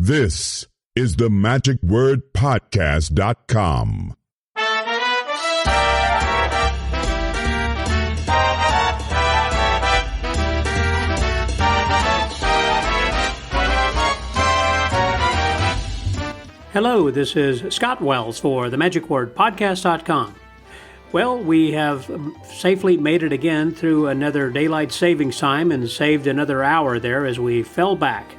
This is the magicwordpodcast.com. Hello, this is Scott Wells for the magicwordpodcast.com. Well, we have safely made it again through another daylight savings time and saved another hour there as we fell back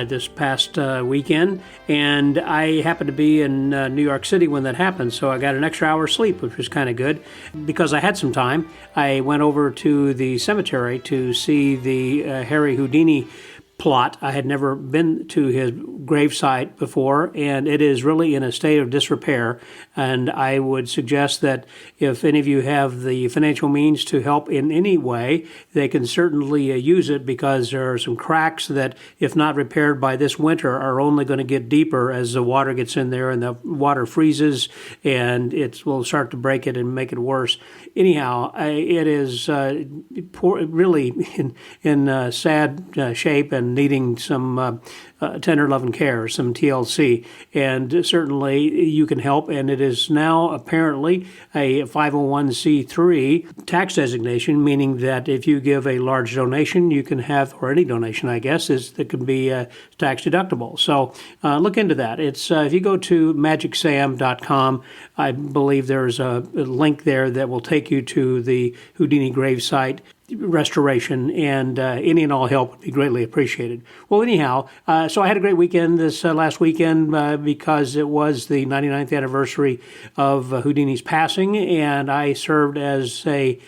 this past weekend. And I happened to be in New York City when that happened, so I got an extra hour's sleep, which was kind of good. Because I had some time, I went over to the cemetery to see the Harry Houdini plot. I had never been to his gravesite before, and it is really in a state of disrepair. And I would suggest that if any of you have the financial means to help in any way, they can certainly use it, because there are some cracks that, if not repaired by this winter, are only going to get deeper as the water gets in there and the water freezes, and it will start to break it and make it worse. Anyhow, it is really in sad shape and needing some tender love and care, some TLC, and certainly you can help. And it is now apparently a 501c3 tax designation, meaning that if you give a large donation, you can have, or any donation, I guess, that can be tax deductible. So look into that. It's if you go to magicsam.com, I believe there's a link there that will take you to the Houdini gravesite restoration, and any and all help would be greatly appreciated. Well, anyhow, so I had a great weekend this last weekend because it was the 99th anniversary of Houdini's passing, and I served as a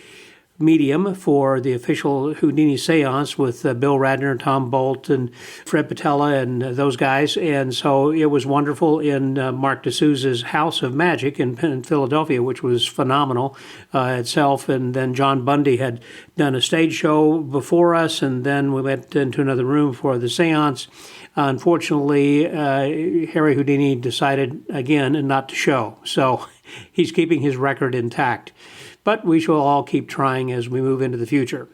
medium for the official Houdini seance with Bill Radner, Tom Bolt, and Fred Patella, and those guys. And so it was wonderful in Mark D'Souza's House of Magic in Philadelphia, which was phenomenal itself. And then John Bundy had done a stage show before us, and then we went into another room for the seance. Unfortunately, Harry Houdini decided again not to show. So he's keeping his record intact. But we shall all keep trying as we move into the future.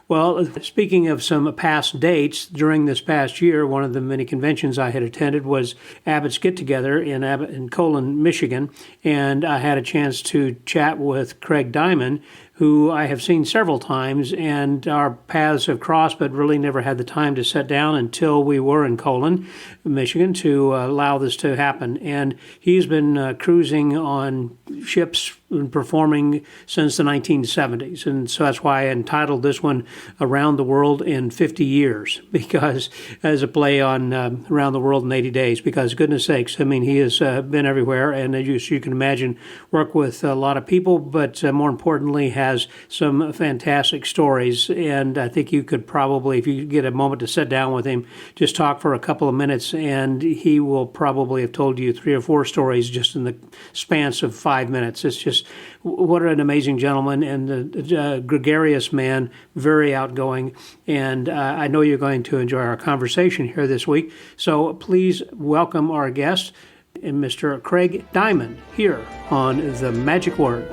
Well, speaking of some past dates, during this past year, one of the many conventions I had attended was Abbott's Get-Together in Colon, Michigan, and I had a chance to chat with Craig Diamond, who I have seen several times, and our paths have crossed, but really never had the time to sit down until we were in Colon, Michigan, to allow this to happen. And he's been cruising on ships and performing since the 1970s. And so that's why I entitled this one Around the World in 50 Years, because as a play on Around the World in 80 Days, because goodness sakes, I mean, he has been everywhere, and as you can imagine, worked with a lot of people, but more importantly, has some fantastic stories. And I think you could probably, if you get a moment to sit down with him, just talk for a couple of minutes, and he will probably have told you 3 or 4 stories just in the span of 5 minutes. It's just, what an amazing gentleman, and a gregarious man, very outgoing. And I know you're going to enjoy our conversation here this week. So please welcome our guest, Mr. Craig Diamond, here on The Magic Word.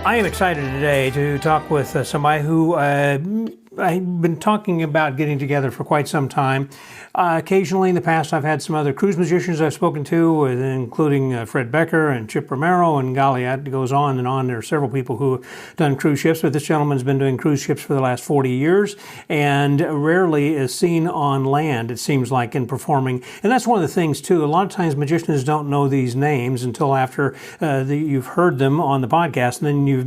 I am excited today to talk with somebody who I've been talking about getting together for quite some time. Occasionally in the past, I've had some other cruise magicians I've spoken to, including Fred Becker and Chip Romero, and golly, it goes on and on. There are several people who have done cruise ships, but this gentleman's been doing cruise ships for the last 40 years and rarely is seen on land, it seems like, in performing. And that's one of the things, too. A lot of times magicians don't know these names until after you've heard them on the podcast, and then you've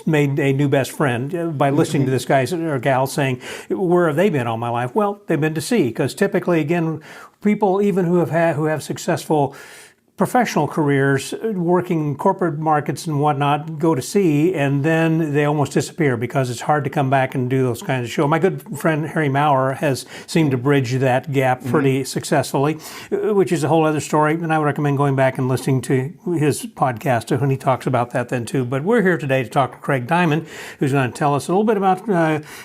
made a new best friend by listening to this guy or gal saying, where have they been all my life? Well, they've been to sea, because typically, again, people even who have successful professional careers working in corporate markets and whatnot go to sea, and then they almost disappear because it's hard to come back and do those kinds of shows. My good friend Harry Maurer has seemed to bridge that gap pretty successfully, which is a whole other story, and I would recommend going back and listening to his podcast when he talks about that then too. But we're here today to talk to Craig Diamond, who's going to tell us a little bit about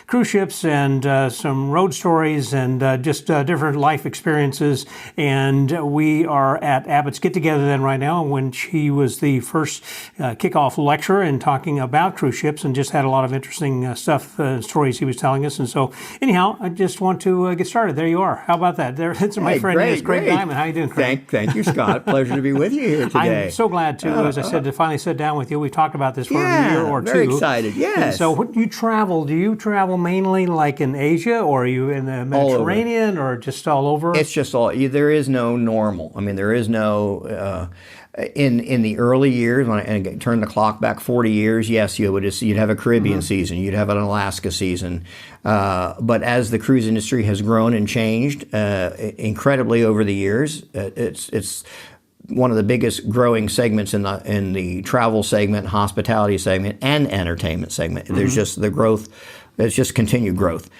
cruise ships and some road stories and just different life experiences. And we are at Abbott's Get together then right now when she was the first kickoff lecturer and talking about cruise ships, and just had a lot of interesting stories he was telling us. And so anyhow, I just want to get started. There you are. How about that? It's my friend, Craig Diamond. How you doing, Craig? Thank you, Scott. Pleasure to be with you here today. I'm so glad to, as I said, to finally sit down with you. We've talked about this for a year or two. Very excited, yes. And so do you travel mainly like in Asia, or are you in the Mediterranean, or just all over? It's just all, there is no normal. I mean, there is no, in the early years, when I turn the clock back 40 years, yes, you'd have a Caribbean season, you'd have an Alaska season. But as the cruise industry has grown and changed incredibly over the years, it's one of the biggest growing segments in the travel segment, hospitality segment, and entertainment segment. There's just the growth. It's just continued growth.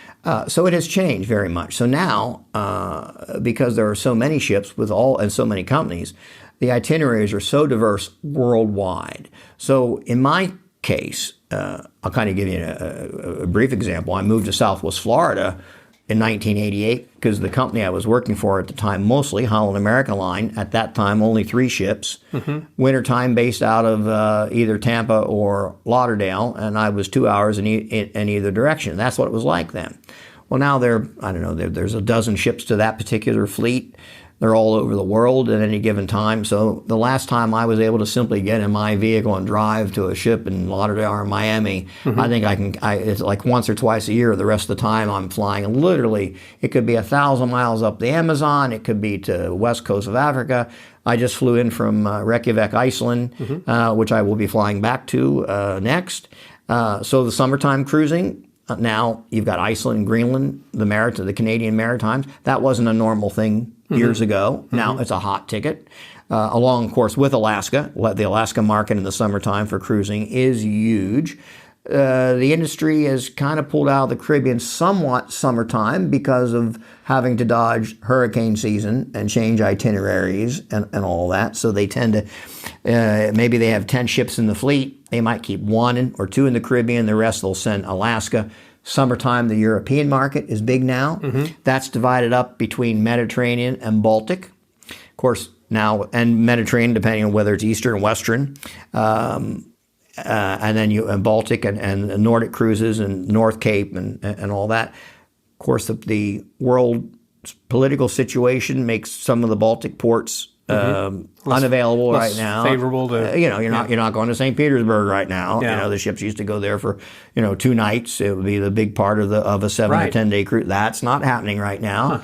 So it has changed very much. So now, because there are so many ships and so many companies, the itineraries are so diverse worldwide. So in my case, I'll kind of give you a brief example. I moved to Southwest Florida in 1988 because the company I was working for at the time, mostly Holland American Line, at that time only 3 ships, wintertime based out of either Tampa or Lauderdale, and I was 2 hours in either direction. That's what it was like then. Well, now there's a dozen ships to that particular fleet. They're all over the world at any given time. So the last time I was able to simply get in my vehicle and drive to a ship in Lauderdale or Miami, I think it's like once or twice a year. The rest of the time I'm flying. Literally, it could be 1,000 miles up the Amazon. It could be to the west coast of Africa. I just flew in from Reykjavik, Iceland, which I will be flying back to next. So the summertime cruising, now you've got Iceland, Greenland, the Canadian Maritimes. That wasn't a normal thing years ago. Now it's a hot ticket, along, of course, with Alaska. The Alaska market in the summertime for cruising is huge. The industry has kind of pulled out of the Caribbean somewhat summertime because of having to dodge hurricane season and change itineraries and all that. So they tend to, maybe they have 10 ships in the fleet. They might keep 1 or 2 in the Caribbean. The rest they'll send Alaska. Summertime, the European market is big now. That's divided up between Mediterranean and Baltic. Of course, now, and Mediterranean, depending on whether it's Eastern or Western. And then Baltic and Nordic cruises and North Cape and all that. Of course, the world political situation makes some of the Baltic ports unavailable right now. Favorable to you're not going to St. Petersburg right now. Yeah. The ships used to go there for 2 nights. It would be the big part of a 7 or 10 day cruise. That's not happening right now.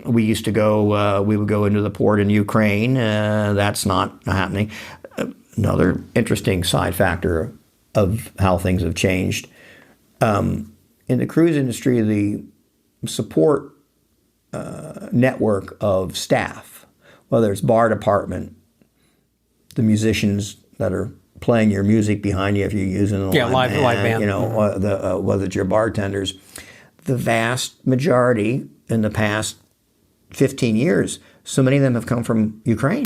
We used to go. We would go into the port in Ukraine. That's not happening. Another interesting side factor of how things have changed in the cruise industry, the support network of staff, whether it's bar department, the musicians that are playing your music behind you if you're using a live band, whether it's your bartenders, the vast majority in the past 15 years, so many of them have come from Ukraine.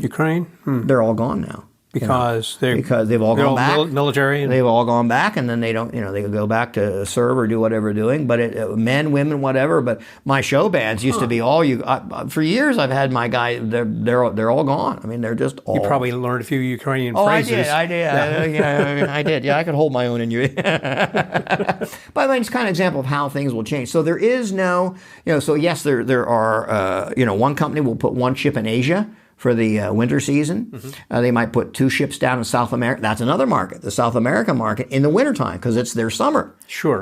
They're all gone now. Because they've all gone back. Military. They've all gone back, and then they don't. They go back to serve or do whatever they're doing. But men, women, whatever. But my show bands used to be all you. For years, I've had my guys. They're all gone. I mean, they're just all. You probably learned a few Ukrainian phrases. I did. I did. Yeah, I could hold my own in you. By the way, it's kind of an example of how things will change. So there is no. So yes, there are. One company will put 1 ship in Asia for the winter season. They might put 2 ships down in South America. That's another market, the South American market, in the wintertime, because it's their summer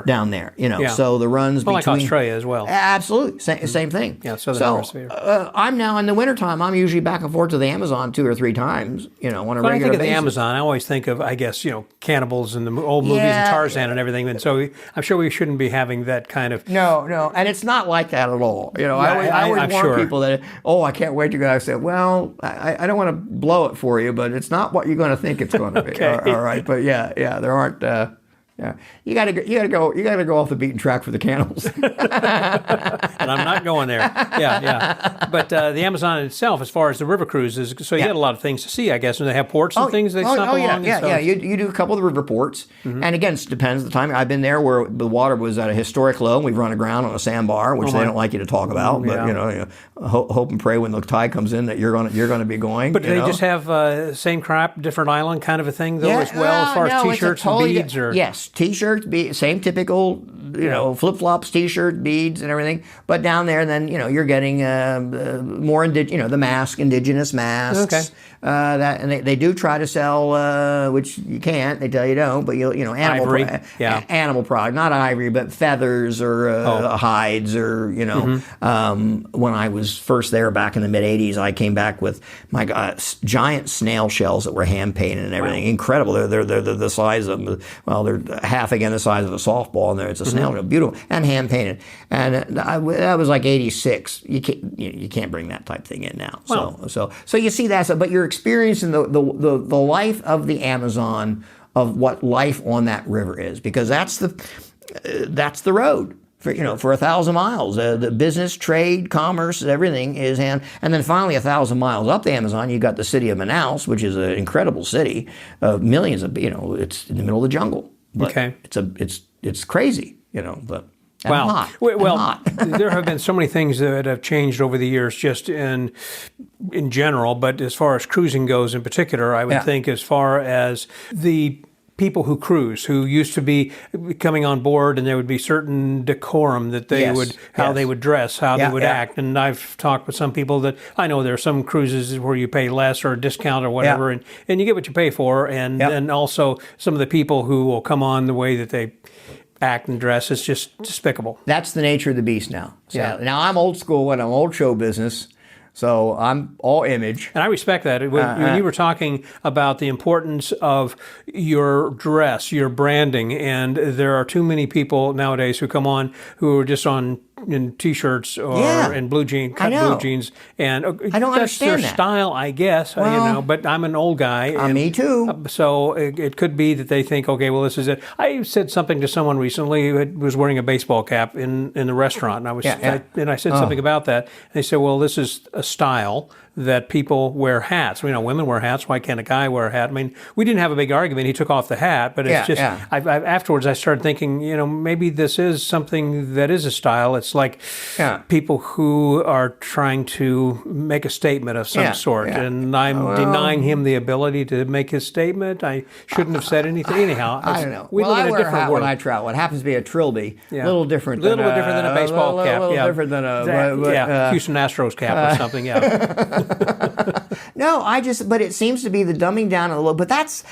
down there. So the runs between... like Australia as well. Absolutely. Same thing. Yeah, Southern Hemisphere. I'm now in the wintertime, I'm usually back and forth to the Amazon 2 or 3 times, on a regular basis. When I think of the Amazon, I always think of, cannibals and the old movies and Tarzan and everything. And so I'm sure we shouldn't be having that kind of... No. And it's not like that at all. I always warn people that, I can't wait to go. I say, well, I don't want to blow it for you, but it's not what you're going to think it's going to be. Okay. All right. But yeah, there aren't Yeah, you got to go off the beaten track for the cannibals. And I'm not going there. Yeah. But the Amazon itself, as far as the river cruises, so you get a lot of things to see, I guess, and they have ports and things they stop along. Yeah. You do a couple of the river ports, and again, it depends the time. I've been there where the water was at a historic low, and we've run aground on a sandbar, which they don't like you to talk about. But hope and pray when the tide comes in that you're going to be going. But do they just have same crap, different island kind of a thing though, as well, as far as T-shirts and beads? Yes, T-shirts, same typical, flip-flops, T-shirt, beads, and everything. But down there, then you're getting more the indigenous masks. Okay. And they do try to sell, which you can't. They tell you don't. But animal animal product, not ivory, but feathers or hides or When I was first there back in the mid '80s, I came back with my giant snail shells that were hand painted and everything. Wow. Incredible. They're the size of they're half again the size of a softball, and there it's a snail shell, beautiful and hand painted. And that was like '86. You can't bring that type thing in now. Wow. So you see that, but you're experiencing the life of the Amazon, of what life on that river is, because that's the road. For 1,000 miles, the business, trade, commerce, everything is and then finally 1,000 miles up the Amazon, you got the city of Manaus, which is an incredible city of millions of it's in the middle of the jungle. But okay, it's crazy, but. Wow. Hot. Well, there have been so many things that have changed over the years, just in general. But as far as cruising goes, in particular, I would think as far as the people who cruise, who used to be coming on board, and there would be certain decorum that they they would dress, how they would act. And I've talked with some people that I know there are some cruises where you pay less or a discount or whatever, and you get what you pay for. And then also some of the people who will come on the way that they act and dress is just despicable. That's the nature of the beast now. So now I'm old school and I'm old show business. So I'm all image. And I respect that. When you were talking about the importance of your dress, your branding, and there are too many people nowadays who come on who are just in T-shirts or in blue jeans, blue jeans, and I don't that's their understand that style, I guess. Well, but I'm an old guy. Me too. So it could be that they think, okay, well, this is it. I said something to someone recently who was wearing a baseball cap in the restaurant, and I said something about that. And they said, well, this is a style that people wear hats. Women wear hats. Why can't a guy wear a hat? I mean, we didn't have a big argument. He took off the hat, but it's afterwards I started thinking, maybe this is something that is a style. It's like people who are trying to make a statement of some sort, and I'm denying him the ability to make his statement. I shouldn't have said anything. Anyhow, I don't know. We live in a different world. When I travel, what happens to be a trilby, a little different than a baseball cap. A little different than a Houston Astros cap or something. Yeah. No, but it seems to be the dumbing down a little. But that's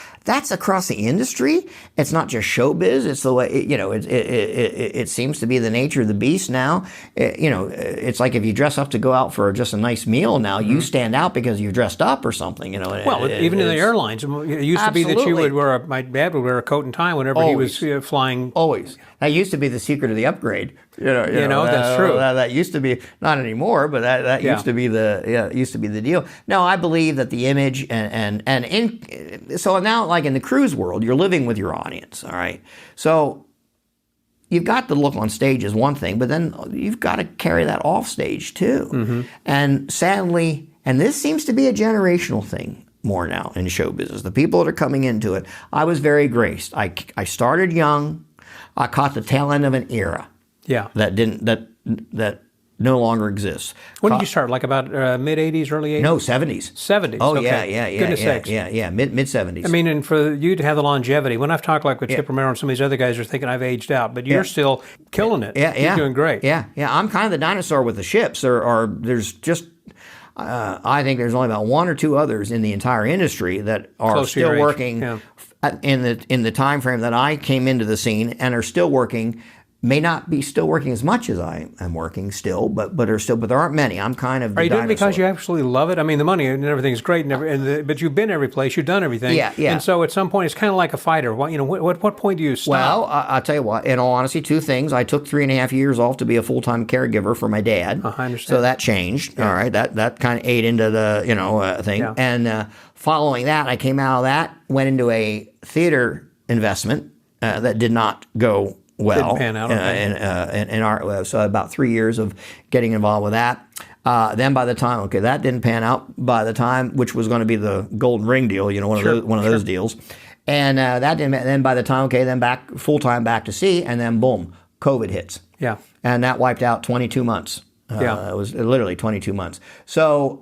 across the industry. It's not just showbiz. It's the way it seems to be the nature of the beast now. It's like if you dress up to go out for just a nice meal now, you stand out because you've dressed up or something. Well, even in the airlines, it used to be that you would wear my dad would wear a coat and tie whenever he was flying. Always. That used to be the secret of the upgrade. That's true. That used to be, not anymore, but that used to be the deal. No, I believe that the image so now, like in the cruise world, you're living with your audience. All right, so you've got the look on stage is one thing, but then you've got to carry that off stage too. Mm-hmm. And sadly, and this seems to be a generational thing more now in show business. The people that are coming into it, I was very graced. I started young. I caught the tail end of an era. Yeah. That no longer exists. When did you start? Like about mid 80s, early 80s? No, 70s. 70s. Oh, okay. yeah. Goodness sakes. Yeah. Mid 70s. I mean, and for you to have the longevity, when I've talked like with Chip Romero and some of these other guys are thinking I've aged out, but you're still killing it. Yeah. You're doing great. Yeah. I'm kind of the dinosaur with the ships. There's just, I think there's only about one or two others in the entire industry that are still working in the time frame that I came into the scene and are still working. May not be still working as much as I am working still, but there aren't many. I'm kind of the Are you doing it dinosaur. because you absolutely love it? I mean, the money and everything's great, but you've been every place, you've done everything. Yeah. And so at some point, it's kind of like a fighter. What point do you stop? Well, I'll tell you what. In all honesty, two things. I took 3.5 years off to be a full-time caregiver for my dad. I understand. So that changed. Yeah. All right, that kind of ate into the thing. Yeah. And following that, I came out of that, went into a theater investment. that did not go well. Didn't pan out, okay. In our so about 3 years of getting involved with that. Then by the time that didn't pan out. By the time, which was going to be the golden ring deal, one of those deals, and that didn't. Then by the time, then back full time back to sea, and then boom, COVID hits. Yeah, and that wiped out 22 months. It was literally 22 months. So,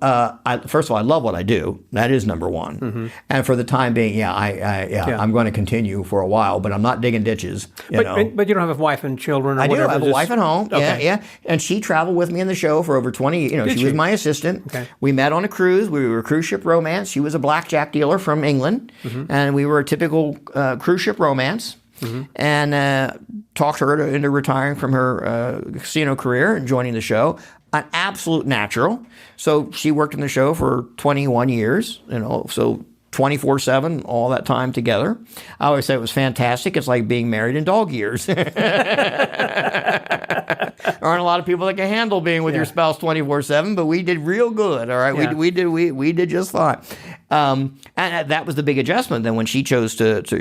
first of all, I love what I do. That is number one. Mm-hmm. And for the time being, I'm going to continue for a while, but I'm not digging ditches. But you don't have a wife and children or I whatever? I have a wife at home. Okay. Yeah. And she traveled with me in the show for over 20 years. She was my assistant. Okay. We met on a cruise. We were a cruise ship romance. She was a blackjack dealer from England. Mm-hmm. And we were a typical cruise ship romance. Mm-hmm. And talked her into retiring from her casino career and joining the show. An absolute natural. So she worked in the show for 21 years, so 24/7, all that time together. I always say it was fantastic. It's like being married in dog years. There aren't a lot of people that can handle being with your spouse 24/7, but we did real good. All right, we did just fine. And that was the big adjustment. Then when she chose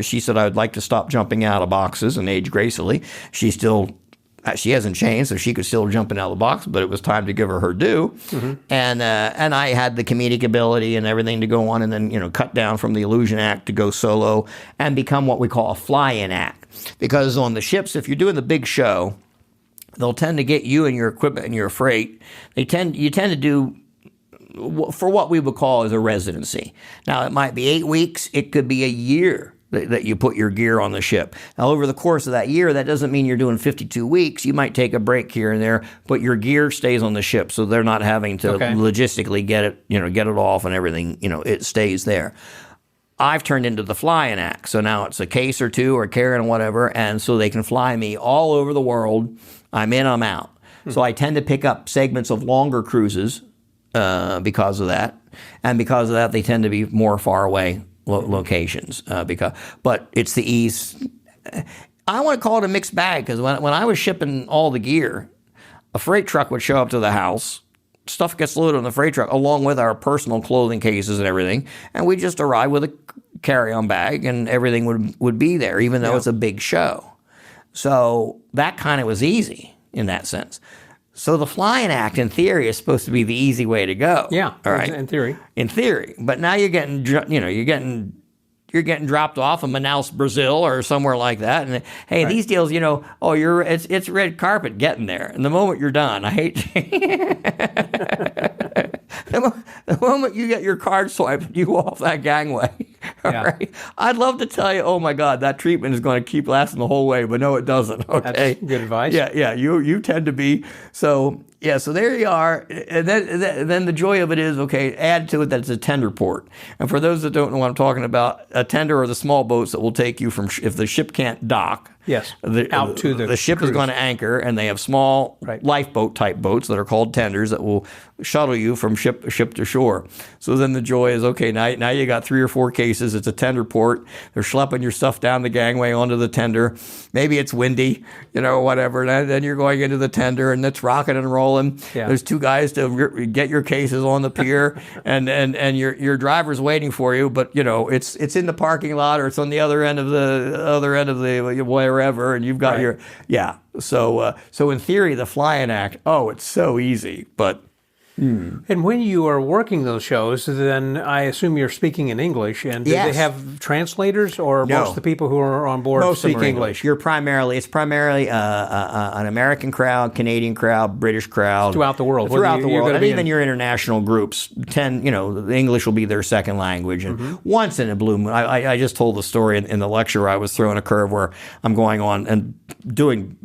she said, I would like to stop jumping out of boxes and age gracefully. She hasn't changed, so she could still jump in out of the box, but it was time to give her due. Mm-hmm. And I had the comedic ability and everything to go on and then, cut down from the illusion act to go solo and become what we call a fly-in act. Because on the ships, if you're doing the big show, they'll tend to get you and your equipment and your freight. You tend to do for what we would call as a residency. Now, it might be 8 weeks. It could be a year that you put your gear on the ship. Now, over the course of that year, that doesn't mean you're doing 52 weeks. You might take a break here and there, but your gear stays on the ship, so they're not having to logistically get it off and everything. It stays there. I've turned into the fly-in act, so now it's a case or two or carrying whatever, and so they can fly me all over the world. I'm in, I'm out. So I tend to pick up segments of longer cruises because of that, and because of that, they tend to be more far away locations but it's the ease. I want to call it a mixed bag because when I was shipping all the gear, a freight truck would show up to the house, stuff gets loaded on the freight truck along with our personal clothing cases and everything, and we just arrive with a carry-on bag and everything would be there, even though it's a big show. So that kind of was easy in that sense. So the fly-in act, in theory, is supposed to be the easy way to go. Yeah, all right. In theory. In theory, but now you're getting dropped off in Manaus, Brazil, or somewhere like that, and hey, these deals, it's red carpet getting there, and the moment you're done, I hate the moment you get your card swiped, you go off that gangway. All right. I'd love to tell you, oh my God, that treatment is going to keep lasting the whole way, but no, it doesn't. Okay, that's good advice. Yeah. You tend to be so. Yeah, so there you are. And then the joy of it is, add to it that it's a tender port. And for those that don't know what I'm talking about, a tender are the small boats that will take you from, if the ship can't dock, out to the ship cruise. is going to anchor, and they have small lifeboat type boats that are called tenders that will shuttle you from ship to shore. So then the joy is, now you got 3 or 4 cases. It's a tender port. They're schlepping your stuff down the gangway onto the tender. Maybe it's windy, whatever. And then you're going into the tender, and it's rocking and rolling. Yeah. There's 2 guys to get your cases on the pier, and your driver's waiting for you. But it's in the parking lot, or it's on the other end of the wherever, and you've got your So in theory, the fly-in act, it's so easy, but. And when you are working those shows, then I assume you're speaking in English. And do they have translators, or most of the people who are on board speak English? It's primarily an American crowd, Canadian crowd, British crowd. Throughout the world. And even your international groups the English will be their second language. And once in a blue moon, I just told the story in the lecture where I was throwing a curve where I'm going on and going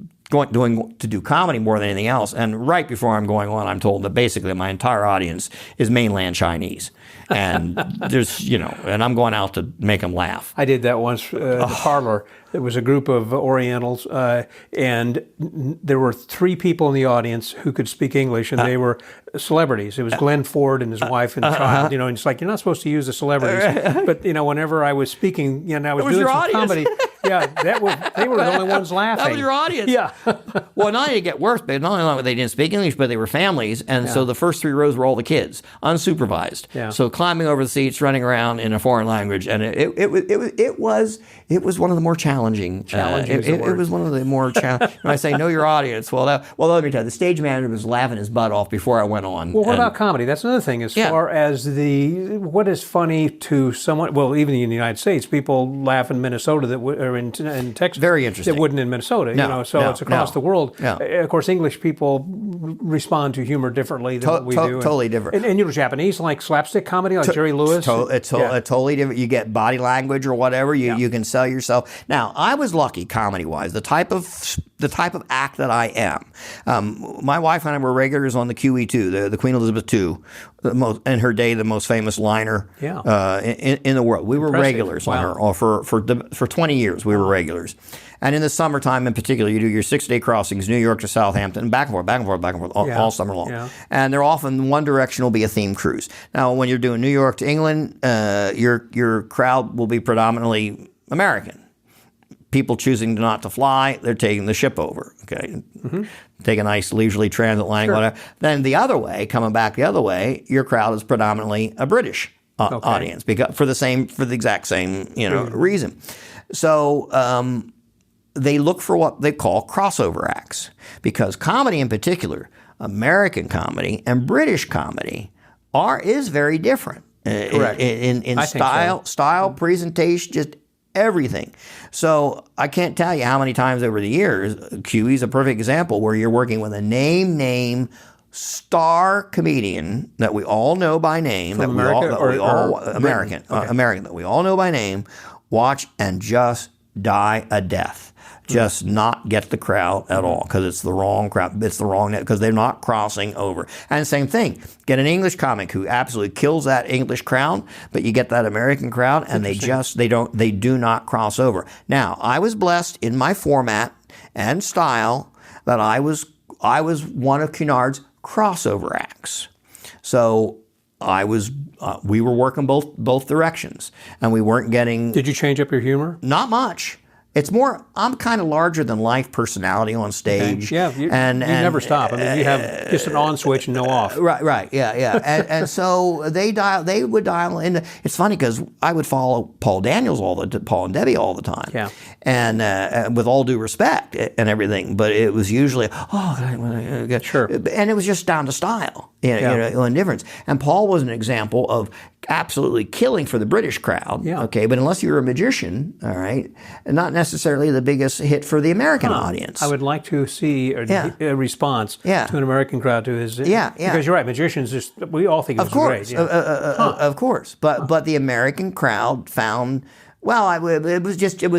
to do comedy more than anything else. And right before I'm going on, I'm told that basically my entire audience is mainland Chinese. And there's, and I'm going out to make them laugh. I did that once at the parlor. There was a group of Orientals, and there were 3 people in the audience who could speak English, and they were celebrities. It was Glenn Ford and his wife and child. And it's like, you're not supposed to use the celebrities. But, whenever I was speaking, I was doing some comedy. Yeah, they were the only ones laughing. That was your audience. Yeah. Well, not only get worse, but not only they didn't speak English, but they were families, and so the first 3 rows were all the kids, unsupervised. Yeah. So climbing over the seats, running around in a foreign language, and it was one of the more challenging. It was one of the more challenging. When I say know your audience, well, let me tell you, the stage manager was laughing his butt off before I went on. Well, what about comedy? That's another thing. As far as what is funny to someone, well, even in the United States, people laugh in Minnesota or in Texas. Very interesting. That wouldn't in Minnesota. It's across the world. Yeah. Of course, English people respond to humor differently than what we do. Totally different. And Japanese like slapstick comedy, like Jerry Lewis. It's totally different. You get body language or whatever. You can sell yourself. Now, I was lucky comedy-wise. The type of act that I am. My wife and I were regulars on the QE2, the Queen Elizabeth II, in her day, the most famous liner in the world. We were regulars on her for 20 years. We were regulars. And in the summertime in particular, you do your 6-day crossings, New York to Southampton, back and forth, all summer long. Yeah. And they're often one direction will be a theme cruise. Now, when you're doing New York to England, your crowd will be predominantly American. People choosing not to fly, they're taking the ship over. Okay, take a nice leisurely transatlantic. Whatever. Then the other way, coming back the other way, your crowd is predominantly a British audience because for the exact same reason. So they look for what they call crossover acts because comedy in particular, American comedy and British comedy is very different in style, presentation, just everything. So I can't tell you how many times over the years, QE is a perfect example where you're working with a name star comedian that we all know by name, American that we all know by name, watch and just die a death. Just not get the crowd at all because it's the wrong crowd. It's the wrong net because they're not crossing over. And same thing, get an English comic who absolutely kills that English crowd, but you get that American crowd and they do not cross over. Now, I was blessed in my format and style that I was one of Cunard's crossover acts. So we were working both directions, and we weren't getting. Did you change up your humor? Not much. It's more, I'm kind of larger than life personality on stage. Okay. Yeah, you never stop. I mean, you have just an on switch and no off. Right, yeah. and so they would dial in. It's funny because I would follow Paul and Debbie all the time. Yeah. And with all due respect and everything, but it was usually, sure. And it was just down to style, and difference. And Paul was an example of absolutely killing for the British crowd. Yeah. Okay, but unless you're a magician, all right, not necessarily the biggest hit for the American audience. I would like to see a response to an American crowd to his. Because you're right, magicians we all think it's great. Of course, but the American crowd found. Well, it was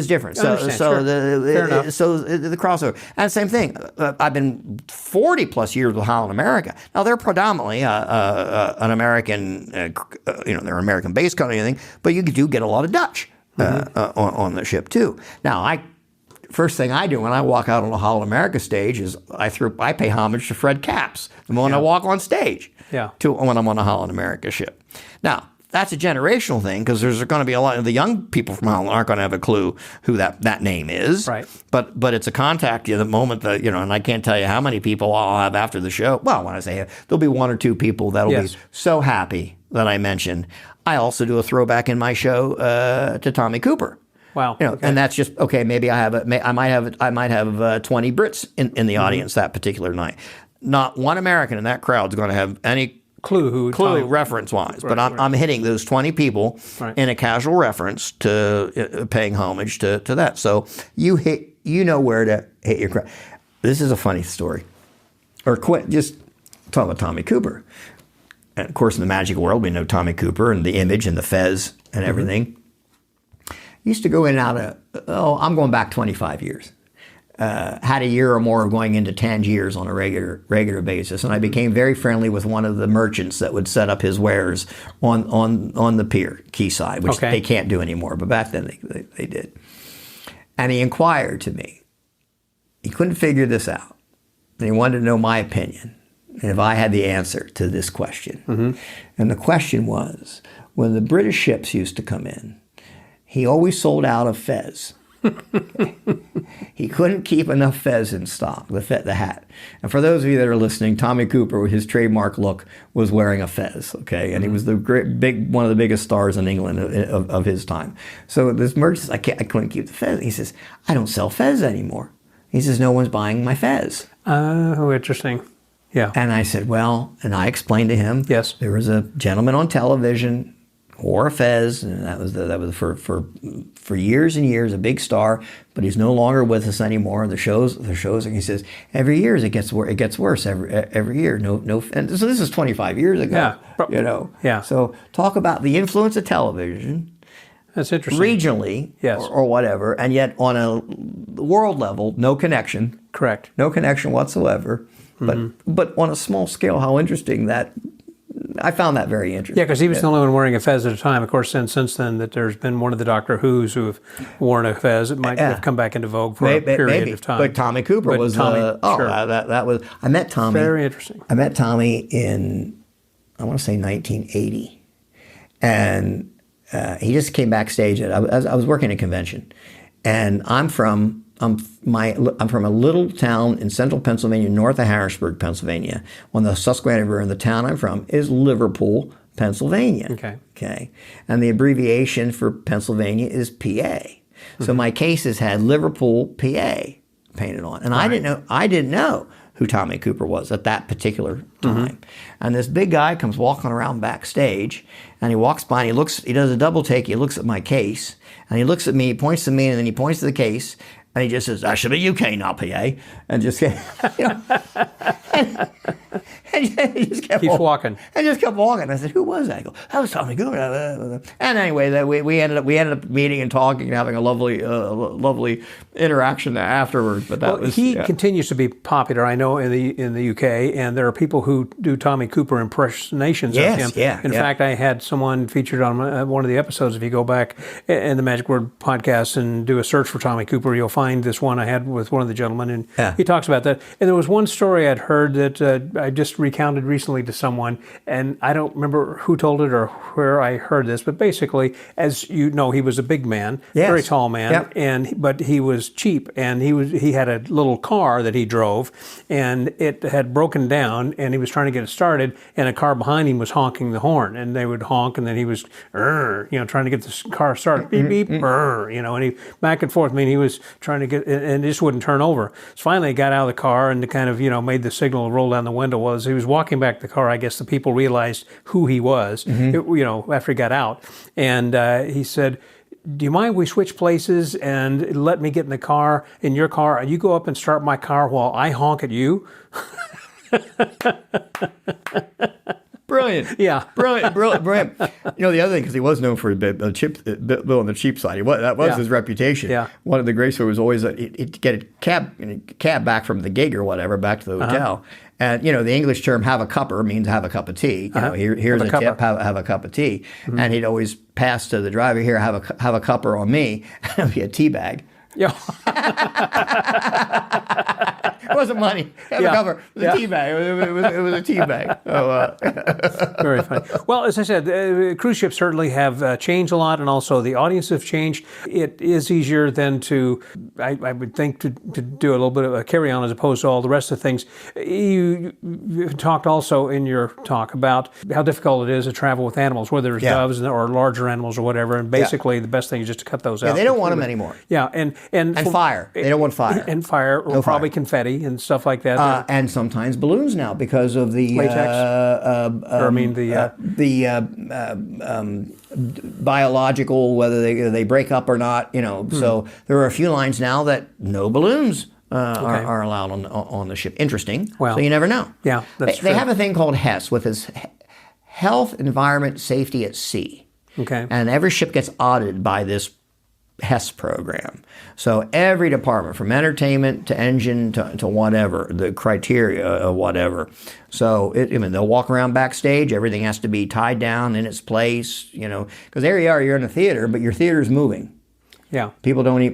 different. So the crossover. And same thing. I've been 40 plus years with Holland America. Now they're predominantly an American, they're American based company and everything, but you do get a lot of Dutch on the ship too. Now first thing I do when I walk out on a Holland America stage is I pay homage to Fred Capps the moment I walk on stage. When I'm on a Holland America ship. Now. That's a generational thing because there's going to be a lot of the young people from Holland aren't going to have a clue who that name is. Right. But it's a contact the moment that, and I can't tell you how many people I'll have after the show. Well, when I say there'll be 1 or 2 people that'll be so happy that I mentioned. I also do a throwback in my show to Tommy Cooper. Wow. And that's just, maybe I might have 20 Brits in the audience that particular night. Not one American in that crowd is going to have any clue reference-wise, but I'm hitting those 20 people in a casual reference to paying homage to that. So you know where to hit your crowd. This is a funny story. Just talk about Tommy Cooper. And of course, in the magic world, we know Tommy Cooper and the image and the fez and everything. Used to go in and out of, I'm going back 25 years. Had a year or more of going into Tangiers on a regular basis, and I became very friendly with one of the merchants that would set up his wares on the pier quayside, which they can't do anymore, but back then they did. And he inquired to me. He couldn't figure this out, and he wanted to know my opinion, and if I had the answer to this question. And the question was, when the British ships used to come in, he always sold out of fez. He couldn't keep enough fez in stock, the hat. And for those of you that are listening, Tommy Cooper, his trademark look, was wearing a fez, okay? And he was one of the biggest stars in England of his time. So this merchant, I couldn't keep the fez. He says, I don't sell fez anymore. He says, no one's buying my fez. Oh, interesting. Yeah. And I said, well, and I explained to him, yes, there was a gentleman on television wore a fez, and that was for years and years a big star, but he's no longer with us anymore. The shows, and he says every year it gets worse every year. No, and so this is 25 years ago. Yeah, Yeah. So talk about the influence of television. That's interesting. Regionally, yes, or whatever, and yet on a world level, no connection. Correct. No connection whatsoever. But on a small scale, how interesting that. I found that very interesting. Yeah, because he was the only one wearing a fez at a time. Of course, since then, that there's been one of the Doctor Who's who have worn a fez. It might have come back into vogue for a period of time. But Tommy Cooper was. Sure. That was. I met Tommy. Very interesting. I met Tommy in, I want to say 1980, and he just came backstage. I was working at a convention, and I'm from a little town in central Pennsylvania, north of Harrisburg, Pennsylvania, on the Susquehanna River, and the town I'm from is Liverpool, Pennsylvania. Okay. And the abbreviation for Pennsylvania is PA. So my cases had Liverpool, PA painted on. And I didn't know who Tommy Cooper was at that particular time. And this big guy comes walking around backstage, and he walks by and he does a double take, he looks at my case, and he looks at me, he points to me, and then he points to the case, and he just says, "That should be UK, not PA," and just and he just kept walking. And just kept walking. I said, "Who was that?" I go, "That was Tommy Cooper." And anyway, we ended up meeting and talking and having a lovely interaction afterwards. But he continues to be popular. I know in the UK, and there are people who do Tommy Cooper impersonations of him. In fact, I had someone featured on one of the episodes. If you go back in the Magic Word podcast and do a search for Tommy Cooper, you'll find this one I had with one of the gentlemen, and he talks about that. And there was one story I'd heard that I just recounted recently to someone, and I don't remember who told it or where I heard this, but basically, as you know, he was a big man, very tall man, but he was cheap, and he had a little car that he drove, and it had broken down, and he was trying to get it started, and a car behind him was honking the horn, and they would honk, and then he was, trying to get the car started, beep, beep, and he back and forth. I mean, he was trying to get, and it just wouldn't turn over. So finally, he got out of the car and kind of, made the signal to roll down the window. Well, as he was walking back to the car, I guess the people realized who he was, after he got out. And he said, "Do you mind we switch places and let me get in your car, and you go up and start my car while I honk at you?" Brilliant. Yeah. Brilliant. The other thing, because he was known for Bill on the cheap side. That was his reputation. Yeah. One of the great stories was always that he'd get a cab back from the gig or whatever, back to the hotel. And, the English term "have a cupper" means have a cup of tea. Here's a tip, have a cup of tea. And he'd always pass to the driver, "Here, have a cupper on me." And it'd be a tea bag. Yeah. It wasn't money. Have a cover. It was a tea bag. It was a tea bag. Very funny. Well, as I said, cruise ships certainly have changed a lot, and also the audience have changed. It is easier than I would think, to do a little bit of a carry-on as opposed to all the rest of the things. You talked also in your talk about how difficult it is to travel with animals, whether it's doves or larger animals or whatever, and basically the best thing is just to cut those out. They don't want them anymore. Yeah, and fire. They don't want fire. And fire, or probably confetti and stuff like that. And sometimes balloons now because of the latex. biological, whether they break up or not. So there are a few lines now that no balloons are allowed on the ship. Interesting. Well, so you never know. Yeah, that's true. They have a thing called HES, with its Health, Environment, Safety at Sea. Okay. And every ship gets audited by this HES program. So every department, from entertainment to engine to whatever, the criteria, whatever. So they'll walk around backstage. Everything has to be tied down in its place. Because there you are. You're in a theater, but your theater's moving. Yeah.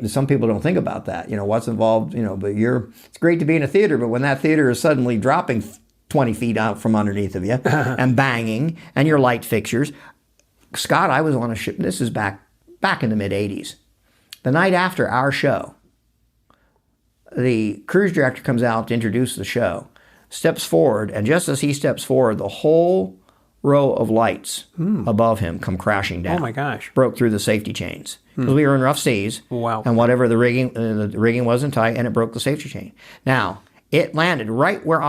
Some people don't think about that. What's involved. But it's great to be in a theater, but when that theater is suddenly dropping 20 feet out from underneath of you and banging, and your light fixtures. Scott, I was on a ship. This is back in the mid '80s. The night after our show, the cruise director comes out to introduce the show, steps forward, and just as he steps forward, the whole row of lights above him come crashing down. Oh my gosh! Broke through the safety chains because we were in rough seas. Wow! And whatever the rigging wasn't tight, and it broke the safety chain. Now it landed right where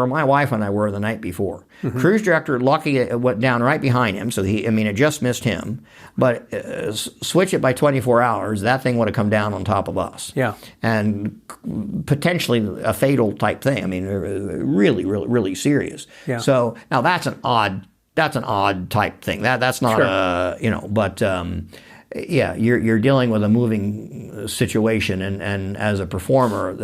my wife and I were the night before. Cruise director lucky it went down right behind him, so it just missed him. But switch it by 24 hours, that thing would have come down on top of us. Yeah. And potentially a fatal type thing. I mean, really, really, really serious. Yeah. So now that's an odd type thing. That's not but yeah, you're dealing with a moving situation, and as a performer,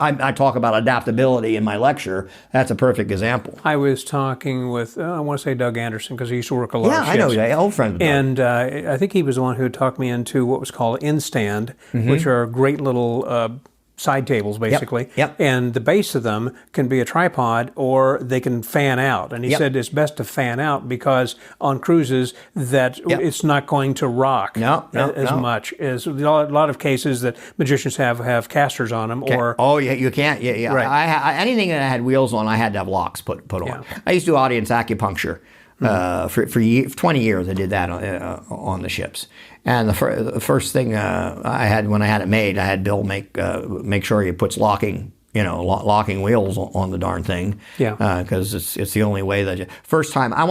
I talk about adaptability in my lecture. That's a perfect example. I was talking with I want to say Doug Anderson, because he used to work a lot of ships. Yeah, I know, old friend of Doug. And I think he was the one who talked me into what was called in-stand, which are great little side tables, basically. Yep. And the base of them can be a tripod, or they can fan out. And he said it's best to fan out because on cruises that it's not going to rock as much as a lot of cases that magicians have casters on them. Or you can't. Yeah. Right. Anything that I had wheels on, I had to have locks put on. Yeah. I used to do audience acupuncture. For 20 years, I did that on the ships. And the first thing I had when I had it made, I had Bill make sure he puts locking wheels on the darn thing. Yeah. Because it's the only way that first time I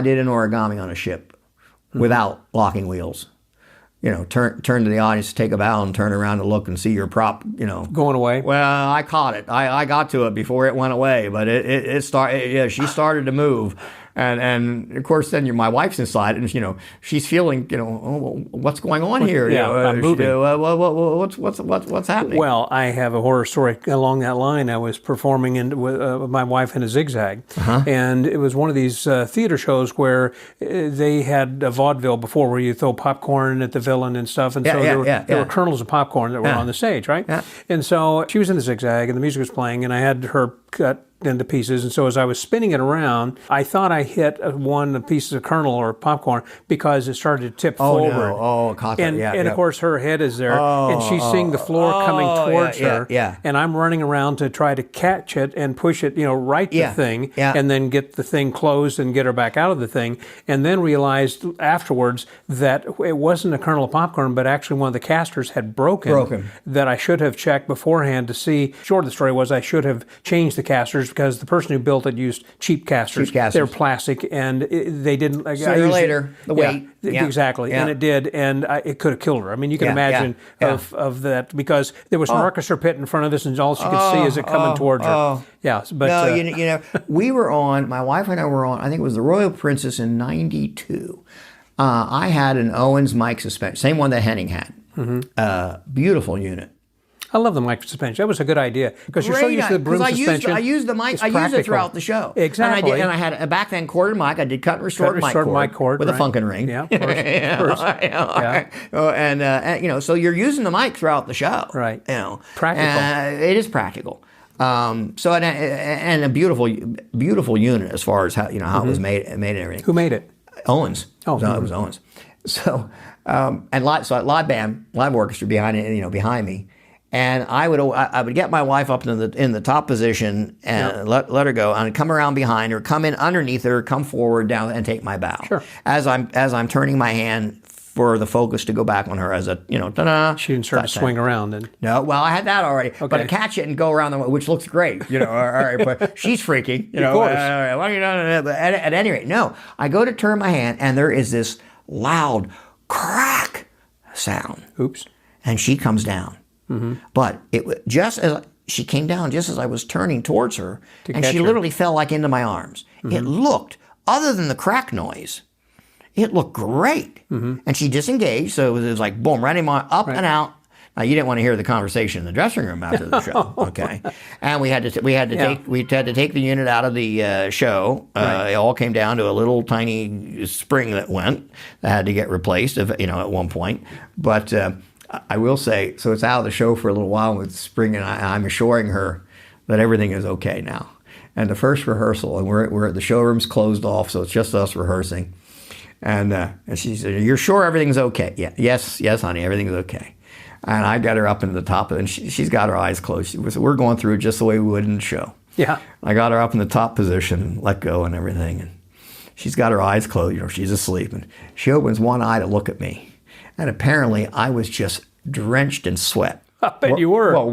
did an origami on a ship without locking wheels. Turn to the audience, take a bow, and turn around to look and see your prop, going away. Well, I caught it. I got to it before it went away, but it started. Yeah, she started to move, and of course then my wife's inside, and she's feeling, what's going on here? I'm moving. What's happening? Well, I have a horror story along that line. I was performing with my wife in a zigzag, and it was one of these theater shows where they had a vaudeville before, where you throw popcorn at the villain and stuff, and there were kernels of popcorn that were on the stage, right? Yeah. And so she was in the zigzag, and the music was playing, and I had her cut into pieces, and so as I was spinning it around, I thought I hit one piece of kernel or popcorn because it started to tip forward. No. Oh, caught that. And of course her head is there, and she's seeing the floor coming towards her, and I'm running around to try to catch it and push it, right the thing, and then get the thing closed and get her back out of the thing, and then realized afterwards that it wasn't a kernel of popcorn, but actually one of the casters had broken. That I should have checked beforehand to see. Short of the story was I should have changed the casters, because the person who built it used cheap casters. They're plastic, and they didn't. Sooner or later, the weight. Exactly, and it did, and it could have killed her. I mean, you can imagine of that, because there was an orchestra pit in front of us, and all she could see is it coming towards her. Yeah, but no, we were on. My wife and I were on. I think it was the Royal Princess in '92. I had an Owens mic suspension, same one that Henning had. Beautiful unit. I love the mic suspension. That was a good idea, because you're so used to the broom suspension. I used the mic. I used it throughout the show. Exactly. And I had a back then corded mic. I did cut and restored mic cord with a funkin' ring. Yeah, of course. And so you're using the mic throughout the show. Right. Practical. It is practical. And a beautiful unit as far as how it was made and everything. Who made it? Owens. Oh, it was Owens. So live orchestra behind me. And I would get my wife up in the top position and let her go, and come around behind her, come in underneath her, come forward, down, and take my bow. Sure. As I'm turning my hand for the focus to go back on her as a ta-da. She didn't start to swing around then. No, well, I had that already, but to catch it and go around which looks great, all right, but she's freaking, Of course. What are you doing? But at any rate, no, I go to turn my hand, and there is this loud crack sound. Oops. And she comes down. Mm-hmm. But just as she came down, just as I was turning towards her, and she literally fell like into my arms. Mm-hmm. It looked, other than the crack noise, it looked great. Mm-hmm. And she disengaged, so it was like boom, right in my up and out. Now you didn't want to hear the conversation in the dressing room after the show, okay? And we had to take the unit out of the show. It all came down to a little tiny spring that had to get replaced, at one point, but. I will say, so it's out of the show for a little while with spring, and I'm assuring her that everything is okay now. And the first rehearsal, and the showroom's closed off, so it's just us rehearsing. And she said, "You're sure everything's okay?" "Yeah, yes, honey, everything's okay." And I got her up into the top of it, and she's got her eyes closed. We're going through it just the way we would in the show. Yeah. I got her up in the top position and let go and everything. And she's got her eyes closed, she's asleep. And she opens one eye to look at me. And apparently I was just drenched in sweat. I bet you were. Well,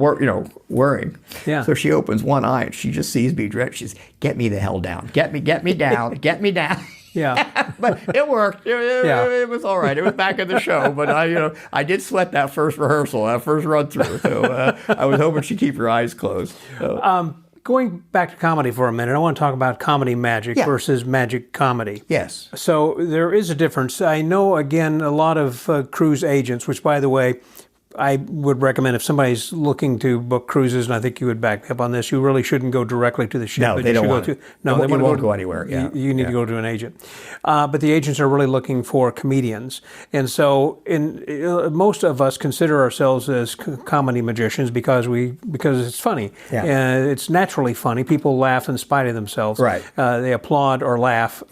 worrying. Yeah. So she opens one eye and she just sees me drenched. She's, "Get me the hell down. Get me down. Get me down." Yeah. But it worked. It was all right. It was back in the show. But I did sweat that first rehearsal, that first run through. So I was hoping she'd keep her eyes closed. So. Going back to comedy for a minute, I want to talk about comedy magic versus magic comedy. Yes. So there is a difference. I know, again, a lot of cruise agents, which, by the way, I would recommend if somebody's looking to book cruises, and I think you would back me up on this, you really shouldn't go directly to the ship. No, they don't want to. No, they won't go anywhere. Yeah. You need to go to an agent. But the agents are really looking for comedians. And so most of us consider ourselves as comedy magicians because it's funny. Yeah. It's naturally funny. People laugh in spite of themselves. Right. They applaud or laugh